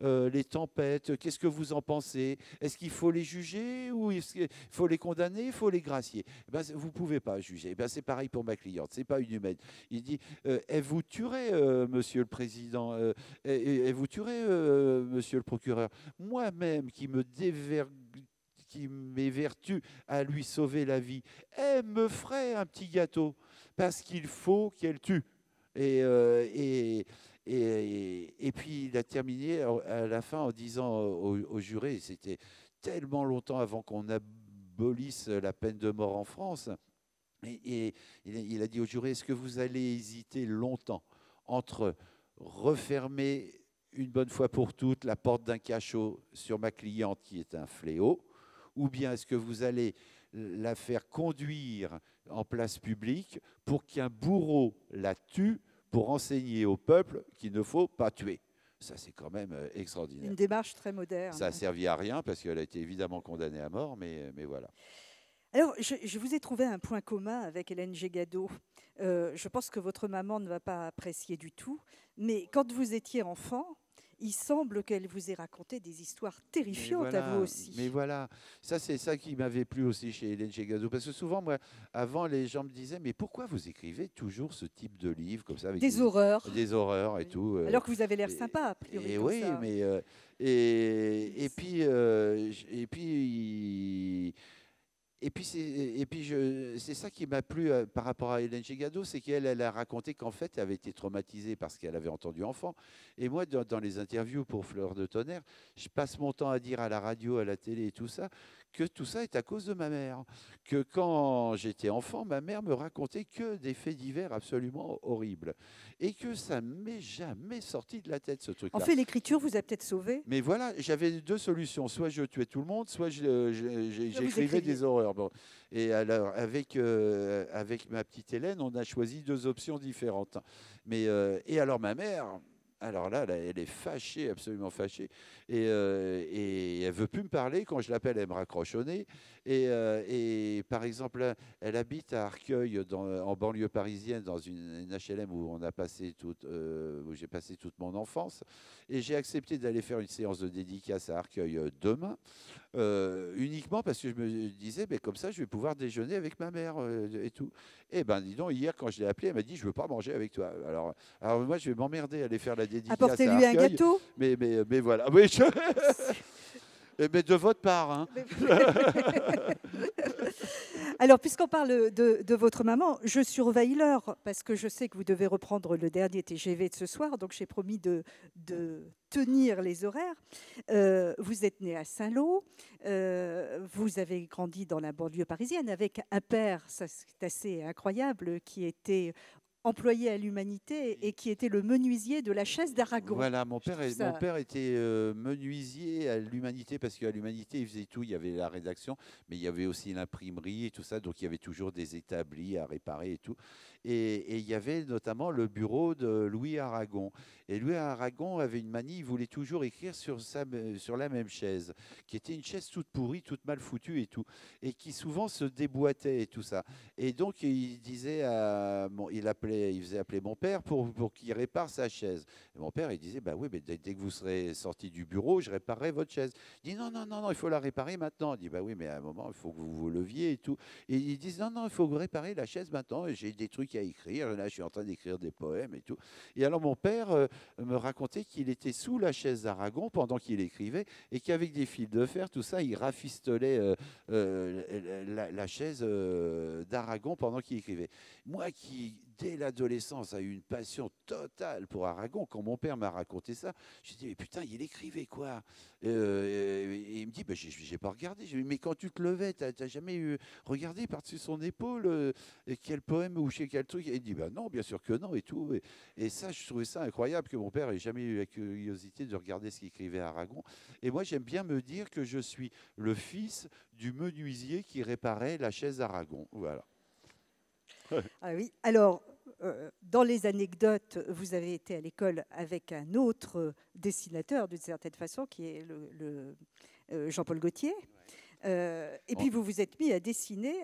les tempêtes. Qu'est-ce que vous en pensez? Est-ce qu'il faut les juger ou est-ce qu'il faut les condamner? Il faut les gracier. Vous ne pouvez pas juger. C'est pareil pour ma cliente. C'est pas une humaine. Il dit, elle vous tuerait, monsieur le président, et vous tuerait, monsieur le procureur. Moi-même qui m'évertue à lui sauver la vie, elle me ferait un petit gâteau parce qu'il faut qu'elle tue. Et Et puis il a terminé à la fin en disant aux jurés, et c'était tellement longtemps avant qu'on abolisse la peine de mort en France, et il a dit aux jurés, est-ce que vous allez hésiter longtemps entre refermer une bonne fois pour toutes la porte d'un cachot sur ma cliente qui est un fléau, ou bien est-ce que vous allez la faire conduire en place publique pour qu'un bourreau la tue pour enseigner au peuple qu'il ne faut pas tuer. Ça, c'est quand même extraordinaire.
Une démarche très moderne.
Ça n'a servi à rien parce qu'elle a été évidemment condamnée à mort, mais voilà.
Alors, je vous ai trouvé un point commun avec Hélène Gégado. Je pense que votre maman ne va pas apprécier du tout, mais quand vous étiez enfant, il semble qu'elle vous ait raconté des histoires terrifiantes
voilà,
à vous aussi.
Mais voilà, ça c'est ça qui m'avait plu aussi chez Hélène Gégado, parce que souvent, moi, avant, les gens me disaient, mais pourquoi vous écrivez toujours ce type de livre comme ça avec
des horreurs.
Des horreurs et
Oui.
tout.
Alors que vous avez l'air sympa, a priori.
Et
comme
oui,
ça.
mais et puis c'est ça qui m'a plu par rapport à Hélène Gégado, c'est qu'elle a raconté qu'en fait, elle avait été traumatisée parce qu'elle avait entendu enfant. Et moi, dans les interviews pour Fleur de Tonnerre, je passe mon temps à dire à la radio, à la télé et tout ça, que tout ça est à cause de ma mère. Que quand j'étais enfant, ma mère me racontait que des faits divers absolument horribles. Et que ça ne m'est jamais sorti de la tête, ce truc-là.
En fait, l'écriture vous a peut-être sauvé.
Mais voilà, j'avais deux solutions. Soit je tuais tout le monde, soit j'écrivais
écriviez.
des horreurs. Bon. Et alors, avec ma petite Hélène, on a choisi deux options différentes. Et alors, ma mère, alors là, elle est fâchée, absolument fâchée. Et elle ne veut plus me parler. Quand je l'appelle, elle me raccroche au nez. Et par exemple, elle habite à Arcueil, en banlieue parisienne, dans une HLM où où j'ai passé toute mon enfance. Et j'ai accepté d'aller faire une séance de dédicace à Arcueil demain, uniquement parce que je me disais, mais comme ça, je vais pouvoir déjeuner avec ma mère et tout. Et ben, dis donc, hier, quand je l'ai appelée, elle m'a dit, je veux pas manger avec toi. Alors moi, je vais m'emmerder à aller faire la dédicace à Arcueil.
Apportez-lui un gâteau.
Mais voilà. Oui, mais de votre part. Hein.
Alors, puisqu'on parle de votre maman, je surveille l'heure parce que je sais que vous devez reprendre le dernier TGV de ce soir, donc j'ai promis de tenir les horaires. Vous êtes né à Saint-Lô, vous avez grandi dans la banlieue parisienne avec un père, ça c'est assez incroyable, qui était employé à l'Humanité et qui était le menuisier de la chaise d'Aragon.
Voilà, mon père était menuisier à l'Humanité, parce qu'à l'Humanité, il faisait tout. Il y avait la rédaction, mais il y avait aussi l'imprimerie et tout ça. Donc, il y avait toujours des établis à réparer et tout. Et il y avait notamment le bureau de Louis Aragon. Et Louis Aragon avait une manie, il voulait toujours écrire sur la même chaise, qui était une chaise toute pourrie, toute mal foutue et tout, et qui souvent se déboîtait et tout ça. Et donc, il disait, il faisait appeler mon père pour qu'il répare sa chaise. Et mon père, il disait, bah oui, mais dès que vous serez sorti du bureau, je réparerai votre chaise. Il dit, non, il faut la réparer maintenant. Il dit, bah oui, mais à un moment, il faut que vous vous leviez et tout. Et ils disent, non, il faut réparer la chaise maintenant. Et j'ai des trucs à écrire. Là, je suis en train d'écrire des poèmes et tout. Et alors, mon père me racontait qu'il était sous la chaise d'Aragon pendant qu'il écrivait et qu'avec des fils de fer, tout ça, il rafistolait la chaise d'Aragon pendant qu'il écrivait. Moi qui, dès l'adolescence, a eu une passion totale pour Aragon, quand mon père m'a raconté ça, j'ai dit, mais putain, il écrivait quoi et il me dit, bah, j'ai pas regardé. J'ai dit, mais quand tu te levais, t'as jamais regardé par-dessus son épaule quel poème ou chez quel truc? Et il dit, bah non, bien sûr que non et tout. Et ça, je trouvais ça incroyable que mon père ait jamais eu la curiosité de regarder ce qu'écrivait Aragon. Et moi, j'aime bien me dire que je suis le fils du menuisier qui réparait la chaise d'Aragon. Voilà.
Ah oui. Alors, dans les anecdotes, vous avez été à l'école avec un autre dessinateur, d'une certaine façon, qui est Jean-Paul Gaultier. Et puis, vous vous êtes mis à dessiner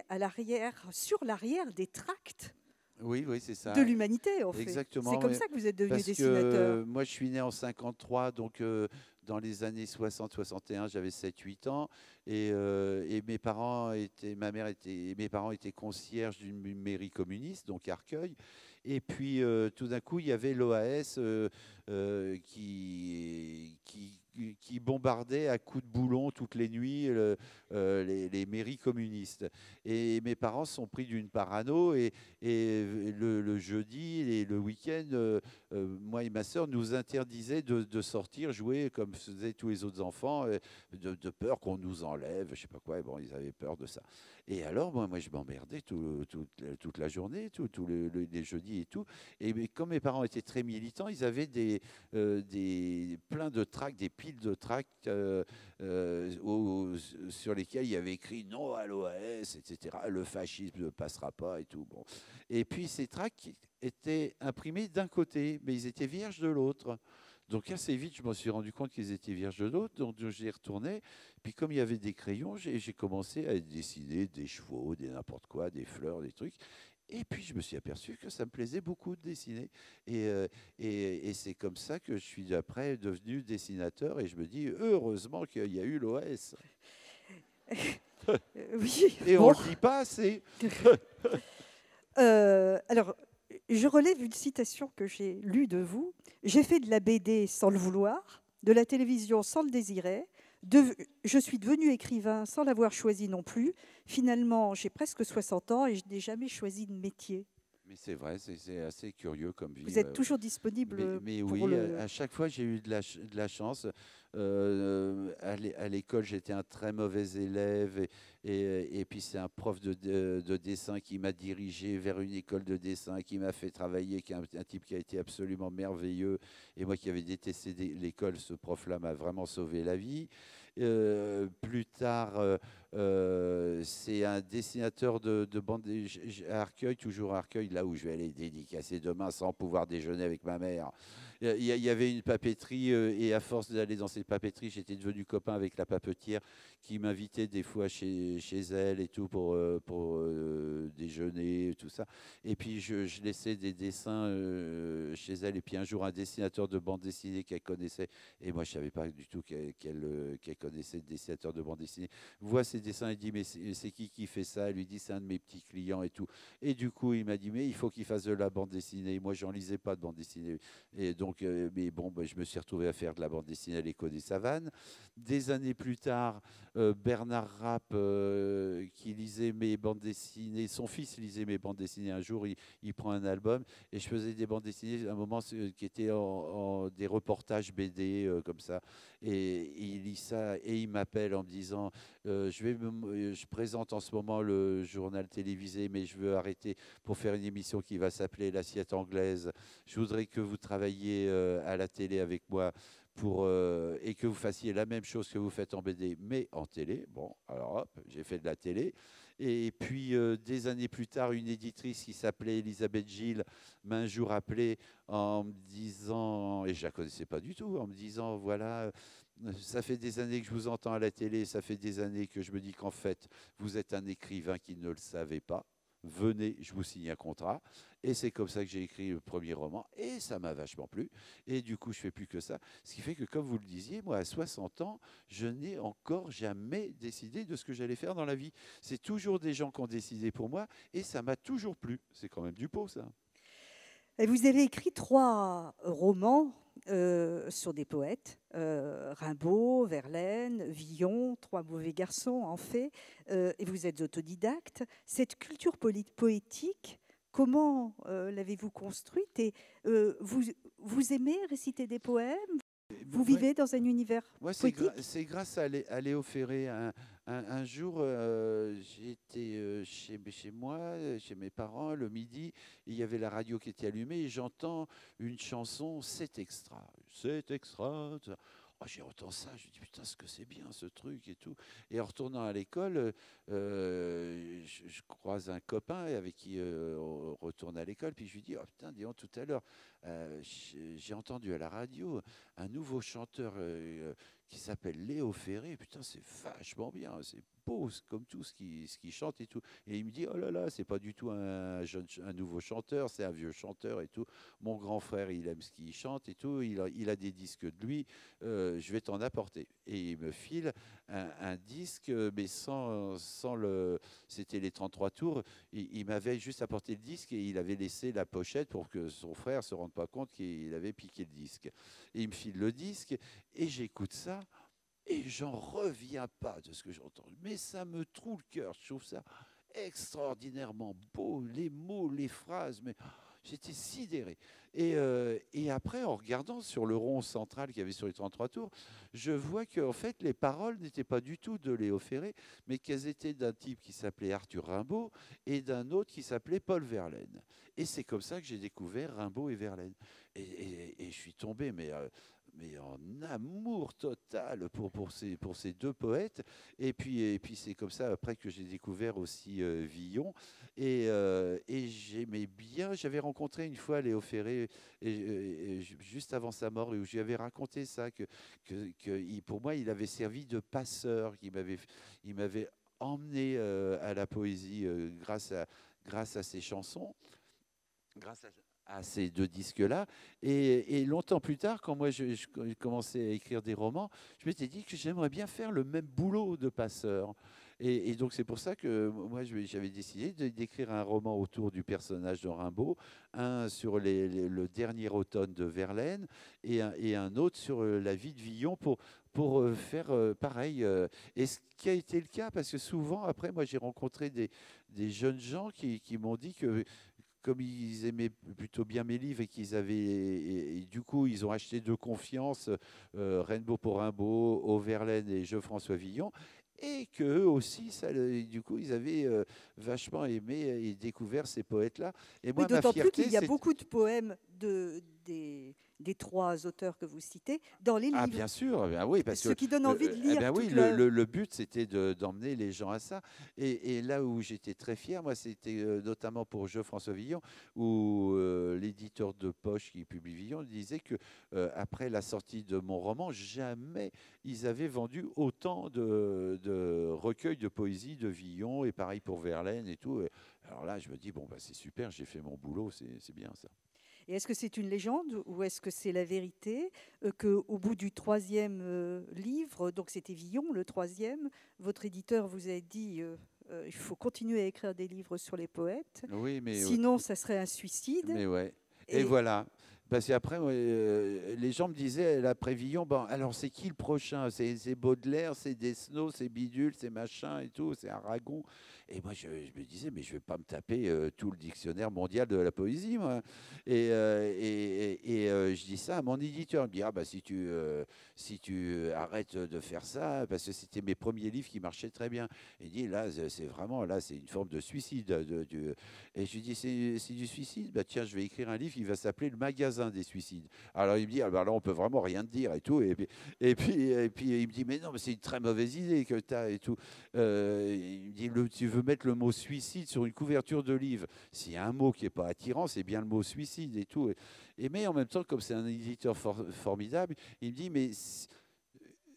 sur l'arrière des tracts.
Oui, c'est ça.
De l'Humanité, en fait.
Exactement.
C'est comme ça que vous êtes devenu dessinateur.
Moi, je suis né en 53, donc dans les années 60-61, j'avais 7-8 ans. Et mes parents étaient concierges d'une mairie communiste, donc Arcueil. Et puis, tout d'un coup, il y avait l'OAS qui bombardaient à coups de boulon toutes les nuits les mairies communistes. Et mes parents se sont pris d'une parano et le jeudi et le week-end, moi et ma sœur nous interdisaient de sortir jouer comme faisaient tous les autres enfants, de peur qu'on nous enlève, je sais pas quoi. Et bon, ils avaient peur de ça. Et alors, moi je m'emmerdais toute la journée, tous les jeudis et tout. Et comme mes parents étaient très militants, ils avaient plein de tracts, des piles de tracts sur lesquels il y avait écrit non à l'OAS, etc. Le fascisme ne passera pas et tout. Bon. Et puis ces tracts étaient imprimés d'un côté, mais ils étaient vierges de l'autre. Donc assez vite, je me suis rendu compte qu'ils étaient vierges de l'autre, donc j'y retourné. Puis comme il y avait des crayons, j'ai commencé à dessiner des chevaux, des n'importe quoi, des fleurs, des trucs. Et puis je me suis aperçu que ça me plaisait beaucoup de dessiner. Et c'est comme ça que je suis après devenu dessinateur. Et je me dis, heureusement qu'il y a eu l'OS.
Oui.
Et
bon.
on ne le dit pas assez.
Alors, je relève une citation que j'ai lue de vous. J'ai fait de la BD sans le vouloir, de la télévision sans le désirer. Je suis devenu écrivain sans l'avoir choisi non plus. Finalement, j'ai presque 60 ans et je n'ai jamais choisi de métier.
Mais c'est vrai, c'est assez curieux comme vie.
Vous êtes toujours disponible
Mais
pour
oui,
le...
à chaque fois, j'ai eu de la chance. À l'école, j'étais un très mauvais élève. Et puis, c'est un prof de dessin qui m'a dirigé vers une école de dessin, qui m'a fait travailler, qui est un type qui a été absolument merveilleux. Et moi qui avais détesté l'école, ce prof-là m'a vraiment sauvé la vie. Plus tard, c'est un dessinateur de bande à Arcueil, toujours à Arcueil, là où je vais aller dédicacer demain sans pouvoir déjeuner avec ma mère. Il y avait une papeterie et à force d'aller dans cette papeterie, j'étais devenu copain avec la papetière qui m'invitait des fois chez elle et tout pour déjeuner, tout ça. Et puis je laissais des dessins chez elle. Et puis un jour, un dessinateur de bande dessinée qu'elle connaissait, et moi je savais pas du tout qu'elle connaissait le dessinateur de bande dessinée, voit ses dessins et dit mais c'est qui fait ça? Elle lui dit c'est un de mes petits clients et tout. Et du coup il m'a dit mais il faut qu'il fasse de la bande dessinée. Moi j'en lisais pas de bande dessinée. Et donc mais bon je me suis retrouvé à faire de la bande dessinée à l'Écho des Savanes. Des années plus tard, Bernard Rapp qui lisait mes bandes dessinées, son fils lisait mes bandes dessinées. Un jour il prend un album et je faisais des bandes dessinées à un moment qui étaient en des reportages BD comme ça. Et il lit ça et il m'appelle en me disant je présente en ce moment le journal télévisé, mais je veux arrêter pour faire une émission qui va s'appeler L'Assiette anglaise. Je voudrais que vous travailliez à la télé avec moi et que vous fassiez la même chose que vous faites en BD, mais en télé. Bon, alors hop, j'ai fait de la télé. Et puis, des années plus tard, une éditrice qui s'appelait Elisabeth Gilles m'a un jour appelé en me disant, et je ne la connaissais pas du tout, en me disant, voilà, ça fait des années que je vous entends à la télé, ça fait des années que je me dis qu'en fait, vous êtes un écrivain qui ne le savait pas. Venez, je vous signe un contrat. Et c'est comme ça que j'ai écrit le premier roman. Et ça m'a vachement plu. Et du coup, je fais plus que ça. Ce qui fait que, comme vous le disiez, moi, à 60 ans, je n'ai encore jamais décidé de ce que j'allais faire dans la vie. C'est toujours des gens qui ont décidé pour moi. Et ça m'a toujours plu. C'est quand même du pot, ça.
Et vous avez écrit 3 romans sur des poètes, Rimbaud, Verlaine, Villon, 3 mauvais garçons en fait, et vous êtes autodidacte. Cette culture poétique, comment l'avez-vous construite? Et vous aimez réciter des poèmes? Vous vivez dans un univers
Moi,
poétique?
c'est grâce à Léo Ferré. Un jour, j'étais chez moi, chez mes parents, le midi, et il y avait la radio qui était allumée, et j'entends une chanson, c'est extra. C'est extra. Oh, j'ai entendu ça, je dis putain, ce que c'est bien ce truc et tout. Et en retournant à l'école, je croise un copain avec qui on retourne à l'école, puis je lui dis, oh putain, dis donc, tout à l'heure, j'ai entendu à la radio un nouveau chanteur qui s'appelle Léo Ferré. Putain, c'est vachement bien, c'est beau comme tout ce qui chante et tout. Et il me dit, oh là là, c'est pas du tout un nouveau chanteur, c'est un vieux chanteur et tout. Mon grand frère, il aime ce qu'il chante et tout, il a des disques de lui, je vais t'en apporter. Et il me file un disque, mais sans le... C'était les 33 tours. Il m'avait juste apporté le disque et il avait laissé la pochette pour que son frère se rende pas compte qu'il avait piqué le disque. Et il me file le disque et j'écoute ça. Et j'en reviens pas de ce que j'entends. Mais ça me troue le cœur. Je trouve ça extraordinairement beau. Les mots, les phrases, mais j'étais sidéré. Et après, en regardant sur le rond central qu'il y avait sur les 33 tours, je vois que en fait, les paroles n'étaient pas du tout de Léo Ferré, mais qu'elles étaient d'un type qui s'appelait Arthur Rimbaud et d'un autre qui s'appelait Paul Verlaine. Et c'est comme ça que j'ai découvert Rimbaud et Verlaine. Et je suis tombé, mais en amour total pour ces deux poètes. Et puis c'est comme ça après que j'ai découvert aussi Villon. Et j'aimais bien, j'avais rencontré une fois Léo Ferré juste avant sa mort, où je lui avais raconté ça, pour moi il avait servi de passeur, il m'avait emmené à la poésie grâce à ses chansons, grâce à ces deux disques-là. Et longtemps plus tard, quand moi je commençais à écrire des romans, je m'étais dit que j'aimerais bien faire le même boulot de passeur. Et donc c'est pour ça que moi j'avais décidé d'écrire un roman autour du personnage de Rimbaud, un sur le dernier automne de Verlaine et un autre sur la vie de Villon pour faire pareil. Et ce qui a été le cas, parce que souvent après moi j'ai rencontré des jeunes gens qui m'ont dit que comme ils aimaient plutôt bien mes livres et qu'ils avaient, et du coup, ils ont acheté de confiance Rimbaud pour Rimbaud, Auverlaine et Geoffroy Villon, et qu'eux aussi, du coup, ils avaient vachement aimé et découvert ces poètes-là. Et
Oui,
moi, ma
d'autant plus
fierté,
qu'il y a
c'est...
beaucoup de poèmes des trois auteurs que vous citez dans les
Ah
livres,
bien sûr, ben oui, parce
ce
que
qui donne envie de
eh
lire
ben oui,
toute l'œuvre.
le but c'était d'emmener les gens à ça. Et là où j'étais très fier, moi, c'était notamment pour Geoffroy Villon, où l'éditeur de poche qui publie Villon disait que après la sortie de mon roman, jamais ils avaient vendu autant de recueils de poésie de Villon, et pareil pour Verlaine et tout. Et alors là, je me dis bon bah c'est super, j'ai fait mon boulot, c'est bien ça.
Et est-ce que c'est une légende ou est-ce que c'est la vérité qu'au bout du troisième livre, donc c'était Villon, le troisième, votre éditeur vous a dit il faut continuer à écrire des livres sur les poètes,
Oui,
sinon ça serait un suicide.
mais ouais. Et
Et
voilà. Parce qu'après, ouais, les gens me disaient, après Villon, bon, alors c'est qui le prochain? C'est Baudelaire, c'est Desnos, c'est Bidule, c'est machin et tout, c'est Aragon. Et moi, je me disais, mais je vais pas me taper tout le dictionnaire mondial de la poésie, moi. Je dis ça à mon éditeur. Il me dit, ah bah si tu arrêtes de faire ça, parce que c'était mes premiers livres qui marchaient très bien. Il dit, là, c'est vraiment, là, c'est une forme de suicide. Et je lui dis, c'est du suicide? Bah tiens, je vais écrire un livre, il va s'appeler Le Magasin des suicides. Alors il me dit, ah bah là, on peut vraiment rien te dire et tout. Et puis il me dit, mais non, mais c'est une très mauvaise idée que tu as et tout. Il me dit, tu veux mettre le mot suicide sur une couverture de livre. S'il y a un mot qui n'est pas attirant, c'est bien le mot suicide et tout. Mais en même temps, comme c'est un éditeur formidable, il me dit, mais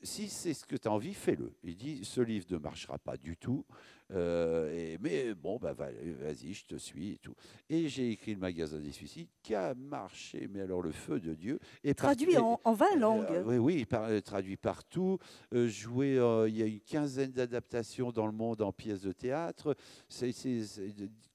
si c'est ce que tu as envie, fais-le. Il dit, ce livre ne marchera pas du tout. Mais bon, bah, vas-y, je te suis et tout. Et j'ai écrit Le Magasin des suicides qui a marché, mais alors le feu de Dieu.
traduit en 20 langues.
Oui, oui, traduit partout. Joué, il y a une quinzaine d'adaptations dans le monde en pièces de théâtre. C'est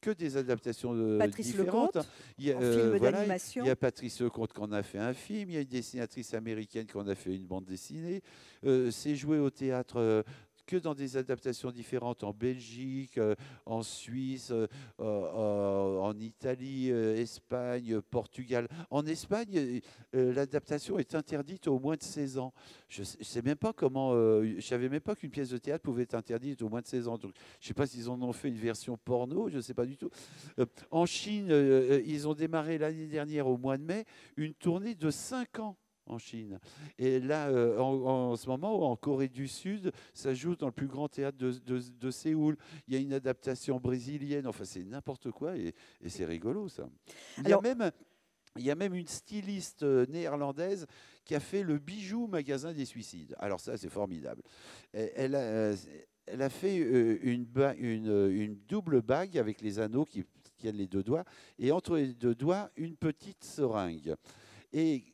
que des adaptations
Patrice
différentes.
Lecomte,
Il y a,
en film
voilà,
d'animation.
il y a Patrice Lecomte qui en a fait un film. Il y a une dessinatrice américaine qui en a fait une bande dessinée. C'est joué au théâtre que dans des adaptations différentes en Belgique, en Suisse, en Italie, Espagne, Portugal. En Espagne, l'adaptation est interdite aux moins de 16 ans. Je ne sais même pas comment. Je savais même pas qu'une pièce de théâtre pouvait être interdite aux moins de 16 ans. Donc, je ne sais pas s'ils en ont fait une version porno, je ne sais pas du tout. En Chine, ils ont démarré l'année dernière, au mois de mai, une tournée de 5 ans en Chine. Et là, en ce moment, en Corée du Sud, ça joue dans le plus grand théâtre de Séoul. Il y a une adaptation brésilienne. Enfin, c'est n'importe quoi et c'est rigolo, ça.
Alors,
Il y a même une styliste néerlandaise qui a fait le bijou Magasin des suicides. Alors ça, c'est formidable. Elle a fait une double bague avec les anneaux qui tiennent les deux doigts, et entre les deux doigts, une petite seringue. Et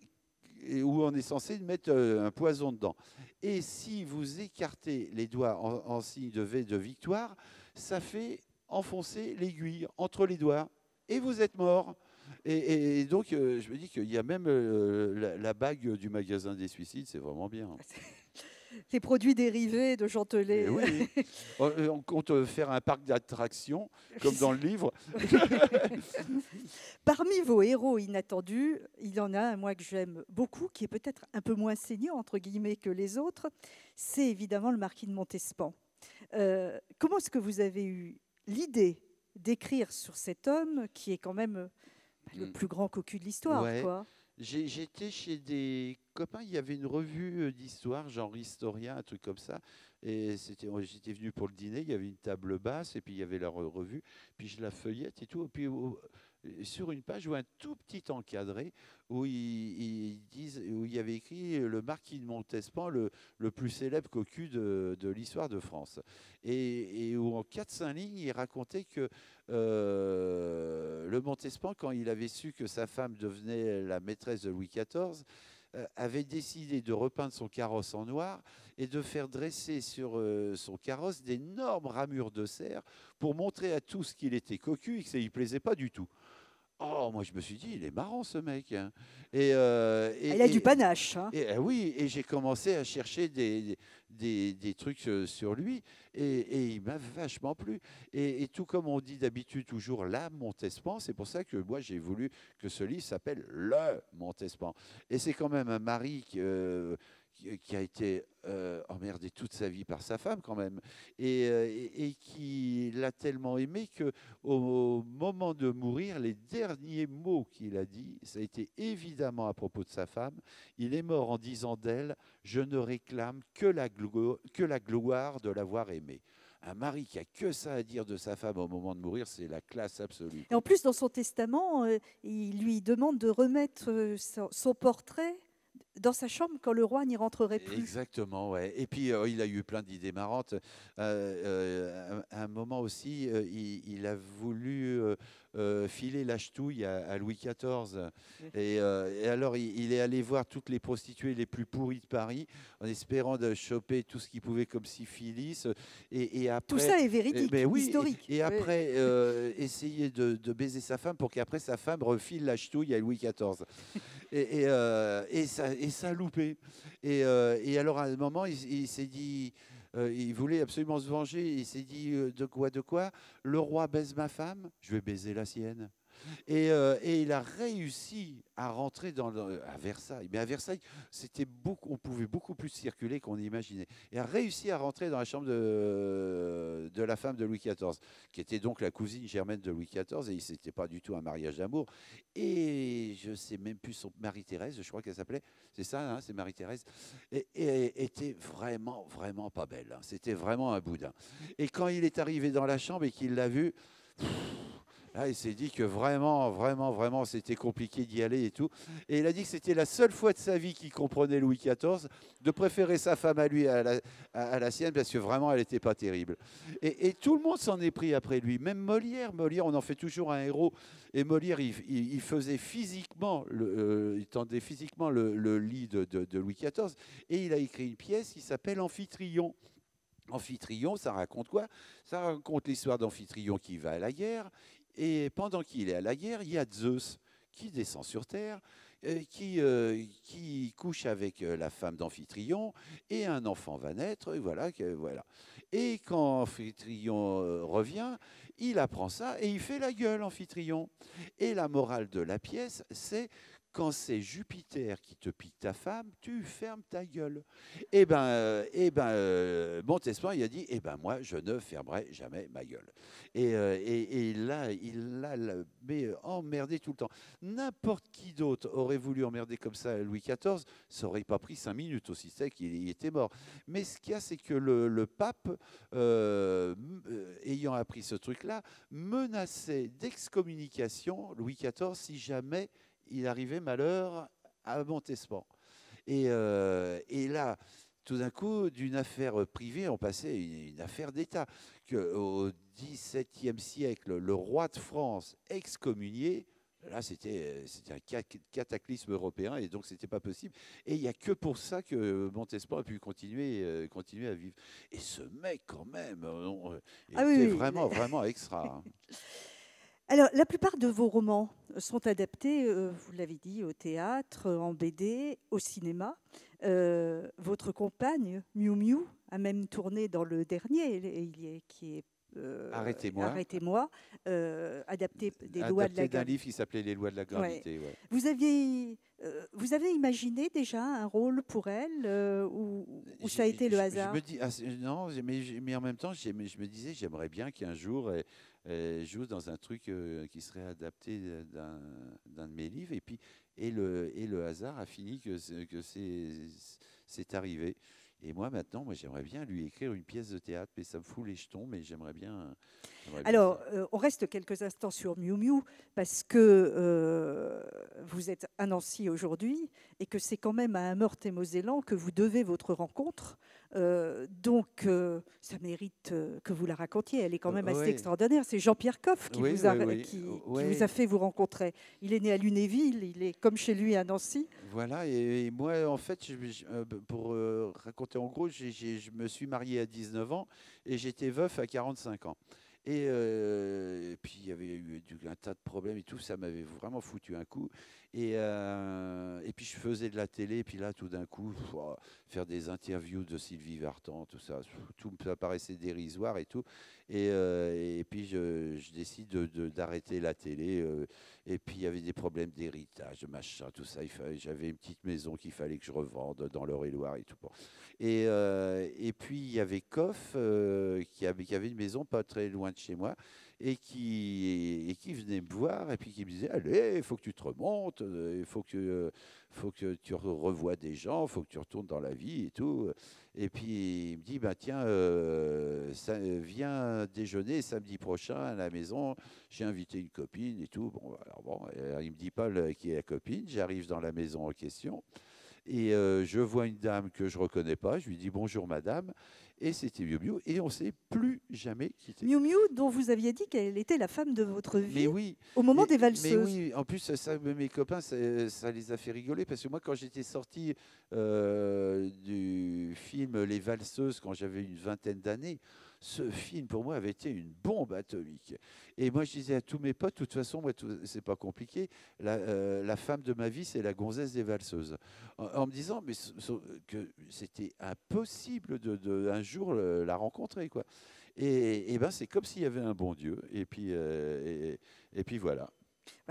où on est censé mettre un poison dedans. Et si vous écartez les doigts en signe de V de victoire, ça fait enfoncer l'aiguille entre les doigts et vous êtes mort. Et donc, je me dis qu'il y a même la bague du Magasin des suicides, c'est vraiment bien.
Les produits dérivés de Gentelet.
Et oui, on compte faire un parc d'attractions, comme dans le livre.
Parmi vos héros inattendus, il y en a un, moi, que j'aime beaucoup, qui est peut-être un peu moins saignant, entre guillemets, que les autres. C'est évidemment le marquis de Montespan. Comment est-ce que vous avez eu l'idée d'écrire sur cet homme qui est quand même le
Mm.
plus grand cocu de l'histoire,
Ouais.
quoi?
J'étais chez des copains, il y avait une revue d'histoire, genre Historien, un truc comme ça. Et j'étais venu pour le dîner, il y avait une table basse et puis il y avait la revue. Puis je la feuillette et tout. Et puis sur une page, je vois un tout petit encadré où il y avait écrit le marquis de Montespan, le plus célèbre cocu de l'histoire de France. Et où en 4-5 lignes, il racontait que le Montespan, quand il avait su que sa femme devenait la maîtresse de Louis XIV, avait décidé de repeindre son carrosse en noir et de faire dresser sur son carrosse d'énormes ramures de cerf pour montrer à tous qu'il était cocu et que ça ne lui plaisait pas du tout. Oh, moi je me suis dit, il est marrant ce mec, hein.
Il a du panache, hein.
Oui, et j'ai commencé à chercher des trucs sur lui et il m'a vachement plu. Et tout comme on dit d'habitude toujours la Montespan, c'est pour ça que moi j'ai voulu que ce livre s'appelle Le Montespan. Et c'est quand même un mari qui a été emmerdé toute sa vie par sa femme quand même et qui l'a tellement aimé que au moment de mourir, les derniers mots qu'il a dit, ça a été évidemment à propos de sa femme. Il est mort en disant d'elle: je ne réclame que la gloire de l'avoir aimée. Un mari qui a que ça à dire de sa femme au moment de mourir, c'est la classe absolue.
Et en plus, dans son testament, il lui demande de remettre son portrait dans sa chambre quand le roi n'y rentrerait plus.
Exactement, ouais. Et puis il a eu plein d'idées marrantes. À un moment aussi, il a voulu filer la ch'touille à Louis XIV. Et alors, il est allé voir toutes les prostituées les plus pourries de Paris en espérant de choper tout ce qu'il pouvait comme syphilis. Et après,
Tout ça est véridique,
ben oui,
historique.
et après, essayer de baiser sa femme pour qu'après sa femme refile la ch'touille à Louis XIV. Et ça a loupé. Et alors, à un moment, il s'est dit, il voulait absolument se venger. Il s'est dit, de quoi? Le roi baise ma femme, je vais baiser la sienne. Et il a réussi à rentrer à Versailles. Mais à Versailles, on pouvait beaucoup plus circuler qu'on imaginait. Et a réussi à rentrer dans la chambre de la femme de Louis XIV, qui était donc la cousine germaine de Louis XIV. Et ce n'était pas du tout un mariage d'amour. Et je ne sais même plus son Marie-Thérèse, je crois qu'elle s'appelait. C'est ça, hein, c'est Marie-Thérèse. Et était vraiment, vraiment pas belle, hein. C'était vraiment un boudin. Et quand il est arrivé dans la chambre et qu'il l'a vue, là, il s'est dit que vraiment, vraiment, vraiment, c'était compliqué d'y aller et tout. Et il a dit que c'était la seule fois de sa vie qu'il comprenait Louis XIV, de préférer sa femme à lui à la sienne, parce que vraiment, elle n'était pas terrible. Et tout le monde s'en est pris après lui. Même Molière, on en fait toujours un héros. Et Molière, il faisait physiquement, il tendait physiquement le lit de Louis XIV. Et il a écrit une pièce qui s'appelle Amphitryon. Amphitryon, ça raconte quoi? Ça raconte l'histoire d'Amphitryon qui va à la guerre. Et pendant qu'il est à la guerre, il y a Zeus qui descend sur Terre, qui couche avec la femme d'Amphitryon, et un enfant va naître, et voilà. Et quand Amphitryon revient, il apprend ça, et il fait la gueule, Amphitryon. Et la morale de la pièce, c'est: quand c'est Jupiter qui te pique ta femme, tu fermes ta gueule. Montespan, il a dit, moi, je ne fermerai jamais ma gueule. Et là, il l'a emmerdé tout le temps. N'importe qui d'autre aurait voulu emmerder comme ça Louis XIV, ça n'aurait pas pris 5 minutes aussi sec, il était mort. Mais ce qu'il y a, c'est que le pape, ayant appris ce truc-là, menaçait d'excommunication Louis XIV si jamais il arrivait malheur à Montespan. Et là, tout d'un coup, d'une affaire privée, on passait à une affaire d'État. Au XVIIe siècle, le roi de France excommunié, là, c'était un cataclysme européen, et donc c'était pas possible. Et il n'y a que pour ça que Montespan a pu continuer à vivre. Et ce mec, quand même, était vraiment, vraiment extra, hein.
Alors, la plupart de vos romans sont adaptés, vous l'avez dit, au théâtre, en BD, au cinéma. Votre compagne, Miu Miu, a même tourné dans le dernier, qui est
Arrêtez-moi.
Arrêtez-moi, adapté des lois de la
Adapté d'un
gravité.
livre qui s'appelait Les lois de la
Ouais.
gravité. Ouais.
Vous avez imaginé déjà un rôle pour elle ou ça a été le
Je
hasard?
me dis, non, mais en même temps, je me disais, j'aimerais bien qu'un jour, elle joue dans un truc qui serait adapté d'un de mes livres. Et le hasard a fini que c'est arrivé. Et moi, maintenant, j'aimerais bien lui écrire une pièce de théâtre, mais ça me fout les jetons, mais j'aimerais bien
Alors,
ça.
on reste quelques instants sur Miu Miu parce que vous êtes à Nancy aujourd'hui et que c'est quand même à un Meurthe-et-Moselle que vous devez votre rencontre. Ça mérite que vous la racontiez. Elle est quand même assez
Oui,
extraordinaire. C'est Jean-Pierre Coff
oui, oui,
qui vous a
oui.
fait vous rencontrer. Il est né à Lunéville, il est comme chez lui à Nancy.
Voilà, et moi, en fait, pour raconter en gros, je me suis marié à 19 ans et j'étais veuf à 45 ans. Et puis, il y avait eu un tas de problèmes et tout, ça m'avait vraiment foutu un coup. Et puis, je faisais de la télé, et puis là, tout d'un coup, faire des interviews de Sylvie Vartan, tout ça, tout me paraissait dérisoire et tout. Et puis, je décide d'arrêter la télé. Et puis, il y avait des problèmes d'héritage, de machin, tout ça. J'avais une petite maison qu'il fallait que je revende dans l'Eure-et-Loire et tout. Bon. Et puis, il y avait Coff qui avait une maison pas très loin de chez moi et qui venait me voir et puis qui me disait, allez, il faut que tu te remontes, il faut que tu revoies des gens, il faut que tu retournes dans la vie et tout. Et puis, il me dit, bah, tiens, viens déjeuner samedi prochain à la maison. J'ai invité une copine et tout. Bon, alors bon, il me dit pas qui est la copine. J'arrive dans la maison en question. Et je vois une dame que je ne reconnais pas. Je lui dis bonjour madame. Et c'était Miu Miu. Et on ne s'est plus jamais quitté.
Miu Miu, dont vous aviez dit qu'elle était la femme de votre
Mais
vie
oui,
au moment des
mais
valseuses.
oui, en plus, mes copains, ça les a fait rigoler. Parce que moi, quand j'étais sorti du film Les Valseuses, quand j'avais une vingtaine d'années, ce film, pour moi, avait été une bombe atomique. Et moi, je disais à tous mes potes, de toute façon, moi, c'est pas compliqué. La femme de ma vie, c'est la gonzesse des valseuses. En me disant que c'était impossible un jour la rencontrer, quoi. Et ben, c'est comme s'il y avait un bon Dieu. Et puis voilà.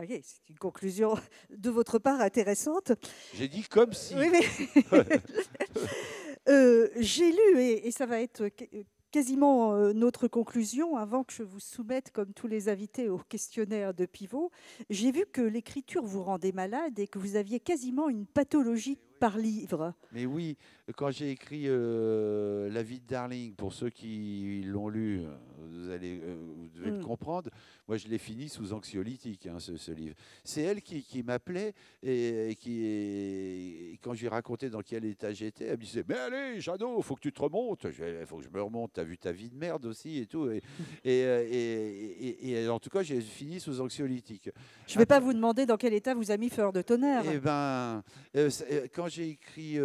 Ok, c'est une conclusion de votre part intéressante.
J'ai dit comme si.
Oui, mais j'ai lu, et ça va être quasiment notre conclusion, avant que je vous soumette, comme tous les invités, au questionnaire de pivot, j'ai vu que l'écriture vous rendait malade et que vous aviez quasiment une pathologie par livre.
Mais oui, quand j'ai écrit La vie de Darling, pour ceux qui l'ont lu, vous devez le
Mm.
comprendre. Moi, je l'ai fini sous anxiolytique, hein, ce livre. C'est elle qui m'appelait et quand je lui racontais dans quel état j'étais, elle me disait, mais allez, Jeannot, faut que tu te remontes. Il faut que je me remonte. T'as vu ta vie de merde aussi et tout. Et en tout cas, j'ai fini sous anxiolytique.
Je ne vais pas vous demander dans quel état vous a mis Fleur de Tonnerre.
Eh ben, quand j'ai écrit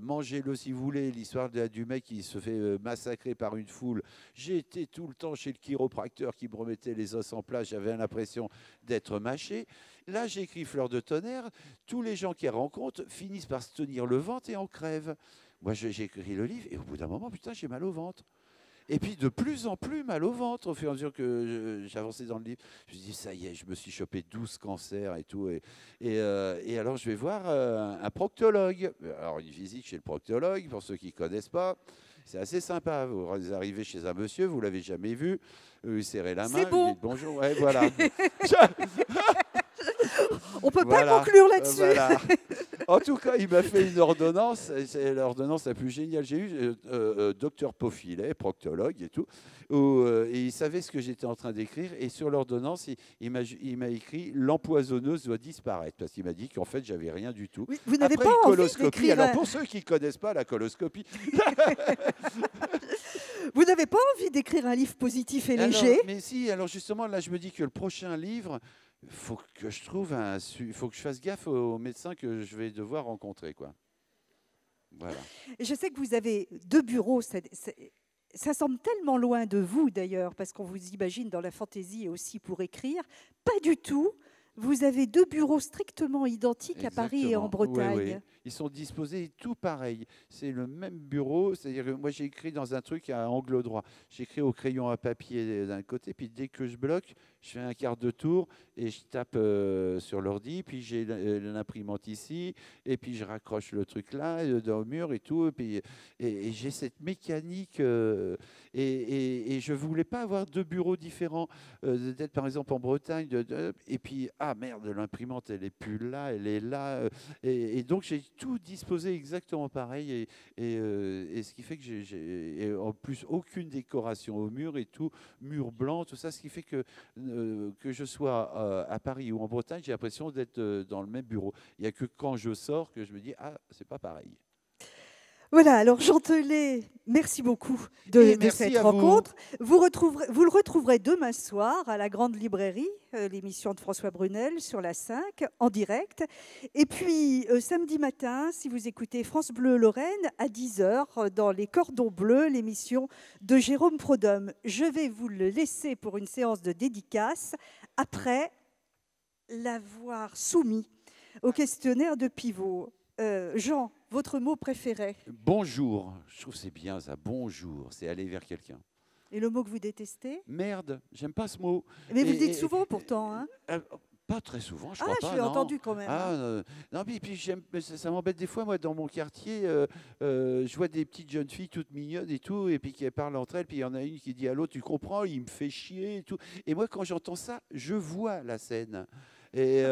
Mangez-le si vous voulez, l'histoire du mec qui se fait massacrer par une foule, j'ai été tout le temps chez le chiropracteur qui me remettait les os en place, j'avais l'impression d'être mâché. Là, j'ai écrit Fleur de Tonnerre, tous les gens qui rencontrent finissent par se tenir le ventre et en crèvent. Moi, j'ai écrit le livre et au bout d'un moment, putain, j'ai mal au ventre. Et puis de plus en plus mal au ventre au fur et à mesure que j'avançais dans le livre. Je me dis, ça y est, je me suis chopé 12 cancers et tout. Et alors je vais voir un proctologue. Alors une visite chez le proctologue, pour ceux qui ne connaissent pas, c'est assez sympa. Vous arrivez chez un monsieur, vous ne l'avez jamais vu, lui serrez la main,
C'est
lui
bon.
dites bonjour. Ouais, voilà.
On ne peut
Voilà,
pas conclure là-dessus.
voilà. En tout cas, il m'a fait une ordonnance. C'est l'ordonnance la plus géniale que j'ai eue. Docteur Paufilet, proctologue et tout. Et il savait ce que j'étais en train d'écrire. Et sur l'ordonnance, il m'a écrit l'empoisonneuse doit disparaître. Parce qu'il m'a dit qu'en fait, j'avais rien du tout.
Oui, vous n'avez
Après,
pas
une
envie
coloscopie.
d'écrire
Alors, pour ceux qui ne connaissent pas la coloscopie,
Vous n'avez pas envie d'écrire un livre positif et
alors,
léger?
mais si, alors justement, là, je me dis que le prochain livre, faut que je trouve faut que je fasse gaffe aux médecins que je vais devoir rencontrer, quoi. Voilà.
Je sais que vous avez 2 bureaux. Ça semble tellement loin de vous, d'ailleurs, parce qu'on vous imagine dans la fantaisie et aussi pour écrire. Pas du tout. Vous avez 2 bureaux strictement identiques à Paris et en
Exactement. Oui, oui.
Bretagne.
Ils sont disposés tout pareil. C'est le même bureau. C'est-à-dire que moi, j'ai écrit dans un truc à angle droit. J'écris au crayon à papier d'un côté, puis dès que je bloque, je fais un quart de tour et je tape sur l'ordi. Puis j'ai l'imprimante ici, et puis je raccroche le truc là, dans le mur et tout. Et j'ai cette mécanique. Et je ne voulais pas avoir 2 bureaux différents. D'être par exemple en Bretagne, et puis, ah merde, l'imprimante, elle n'est plus là, elle est là. Et donc, j'ai tout disposé exactement pareil. Et ce qui fait que j'ai en plus aucune décoration au mur et tout, mur blanc, tout ça. Ce qui fait que je sois à Paris ou en Bretagne, j'ai l'impression d'être dans le même bureau. Il n'y a que quand je sors que je me dis, ah, c'est pas pareil.
Voilà, alors Jean Telet, merci beaucoup de
Merci
cette
à vous.
rencontre. Vous le retrouverez demain soir à la Grande Librairie, l'émission de François Brunel sur la 5, en direct. Et puis samedi matin, si vous écoutez France Bleu Lorraine, à 10h, dans Les Cordons Bleus, l'émission de Jérôme Prodhomme. Je vais vous le laisser pour une séance de dédicace après l'avoir soumis au questionnaire de pivot. Jean, votre mot préféré?
Bonjour. Je trouve que c'est bien ça. Bonjour. C'est aller vers quelqu'un.
Et le mot que vous détestez?
Merde. J'aime pas ce mot.
Mais vous le dites souvent pourtant. Hein.
Pas très souvent, je crois pas.
Je l'ai
Non.
entendu quand même. Hein.
Non, puis ça m'embête des fois, moi, dans mon quartier, je vois des petites jeunes filles toutes mignonnes et tout, et puis qui parlent entre elles, puis il y en a une qui dit à l'autre, tu comprends, il me fait chier et tout. Et moi, quand j'entends ça, je vois la scène. Et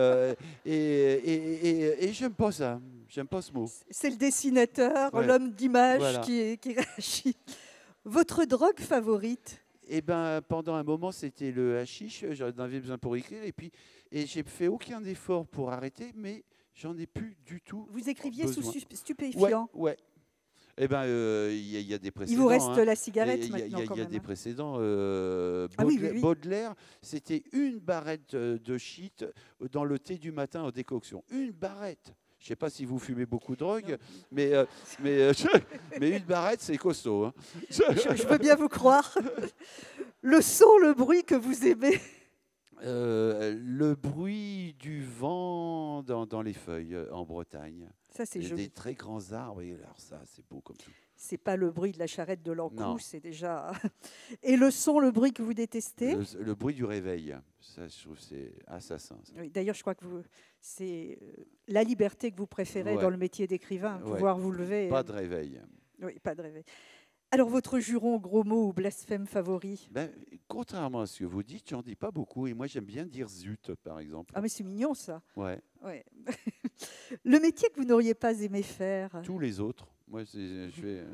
j'aime pas ça, j'aime pas ce mot.
C'est le dessinateur,
Ouais.
l'homme d'image
Voilà.
qui réagit. Votre drogue favorite?
Eh ben, pendant un moment, c'était le hashish, j'en avais besoin pour écrire, et j'ai fait aucun effort pour arrêter, mais j'en ai plus du tout.
Vous écriviez sous
besoin.
stupéfiant.
Ouais. Eh ben, il y a des précédents.
Il vous reste
hein.
la cigarette
Il
maintenant quand
y a
même.
des précédents.
oui.
Baudelaire, c'était une barrette de shit dans le thé du matin en décoction. Une barrette. Je ne sais pas si vous fumez beaucoup de drogue, mais une barrette, c'est costaud. Hein.
Je veux bien vous croire. Le son, le bruit que vous aimez?
Le bruit du vent dans les feuilles en Bretagne.
Ça, c'est joli.
Des très grands arbres, et alors ça, c'est beau comme tout.
C'est pas le bruit de la charrette de l'encou,
Non.
c'est déjà... Et le son, le bruit que vous détestez?
Le bruit du réveil, ça, je trouve, c'est assassin. Ça.
Oui, d'ailleurs, je crois que c'est la liberté que vous préférez
Ouais.
dans le métier d'écrivain, pouvoir vous lever.
Pas de réveil.
Oui, pas de réveil. Alors, votre juron, gros mot ou blasphème favori?
Ben, contrairement à ce que vous dites, j'en dis pas beaucoup. Et moi, j'aime bien dire zut, par exemple.
Ah, mais c'est mignon, ça.
Ouais.
Le métier que vous n'auriez pas aimé faire?
Tous les autres. Moi, je vais...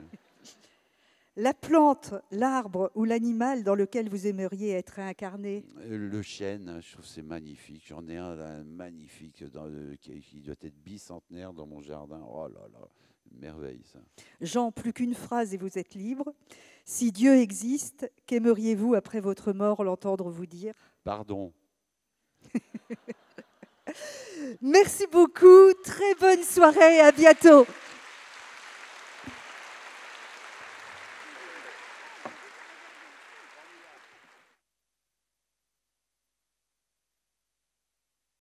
La plante, l'arbre ou l'animal dans lequel vous aimeriez être réincarné?
Le chêne, je trouve que c'est magnifique. J'en ai un là, magnifique qui doit être bicentenaire dans mon jardin. Oh là là, merveille ça.
Jean, plus qu'une phrase et vous êtes libre. Si Dieu existe, qu'aimeriez-vous après votre mort l'entendre vous dire?
Pardon.
Merci beaucoup, très bonne soirée, à bientôt.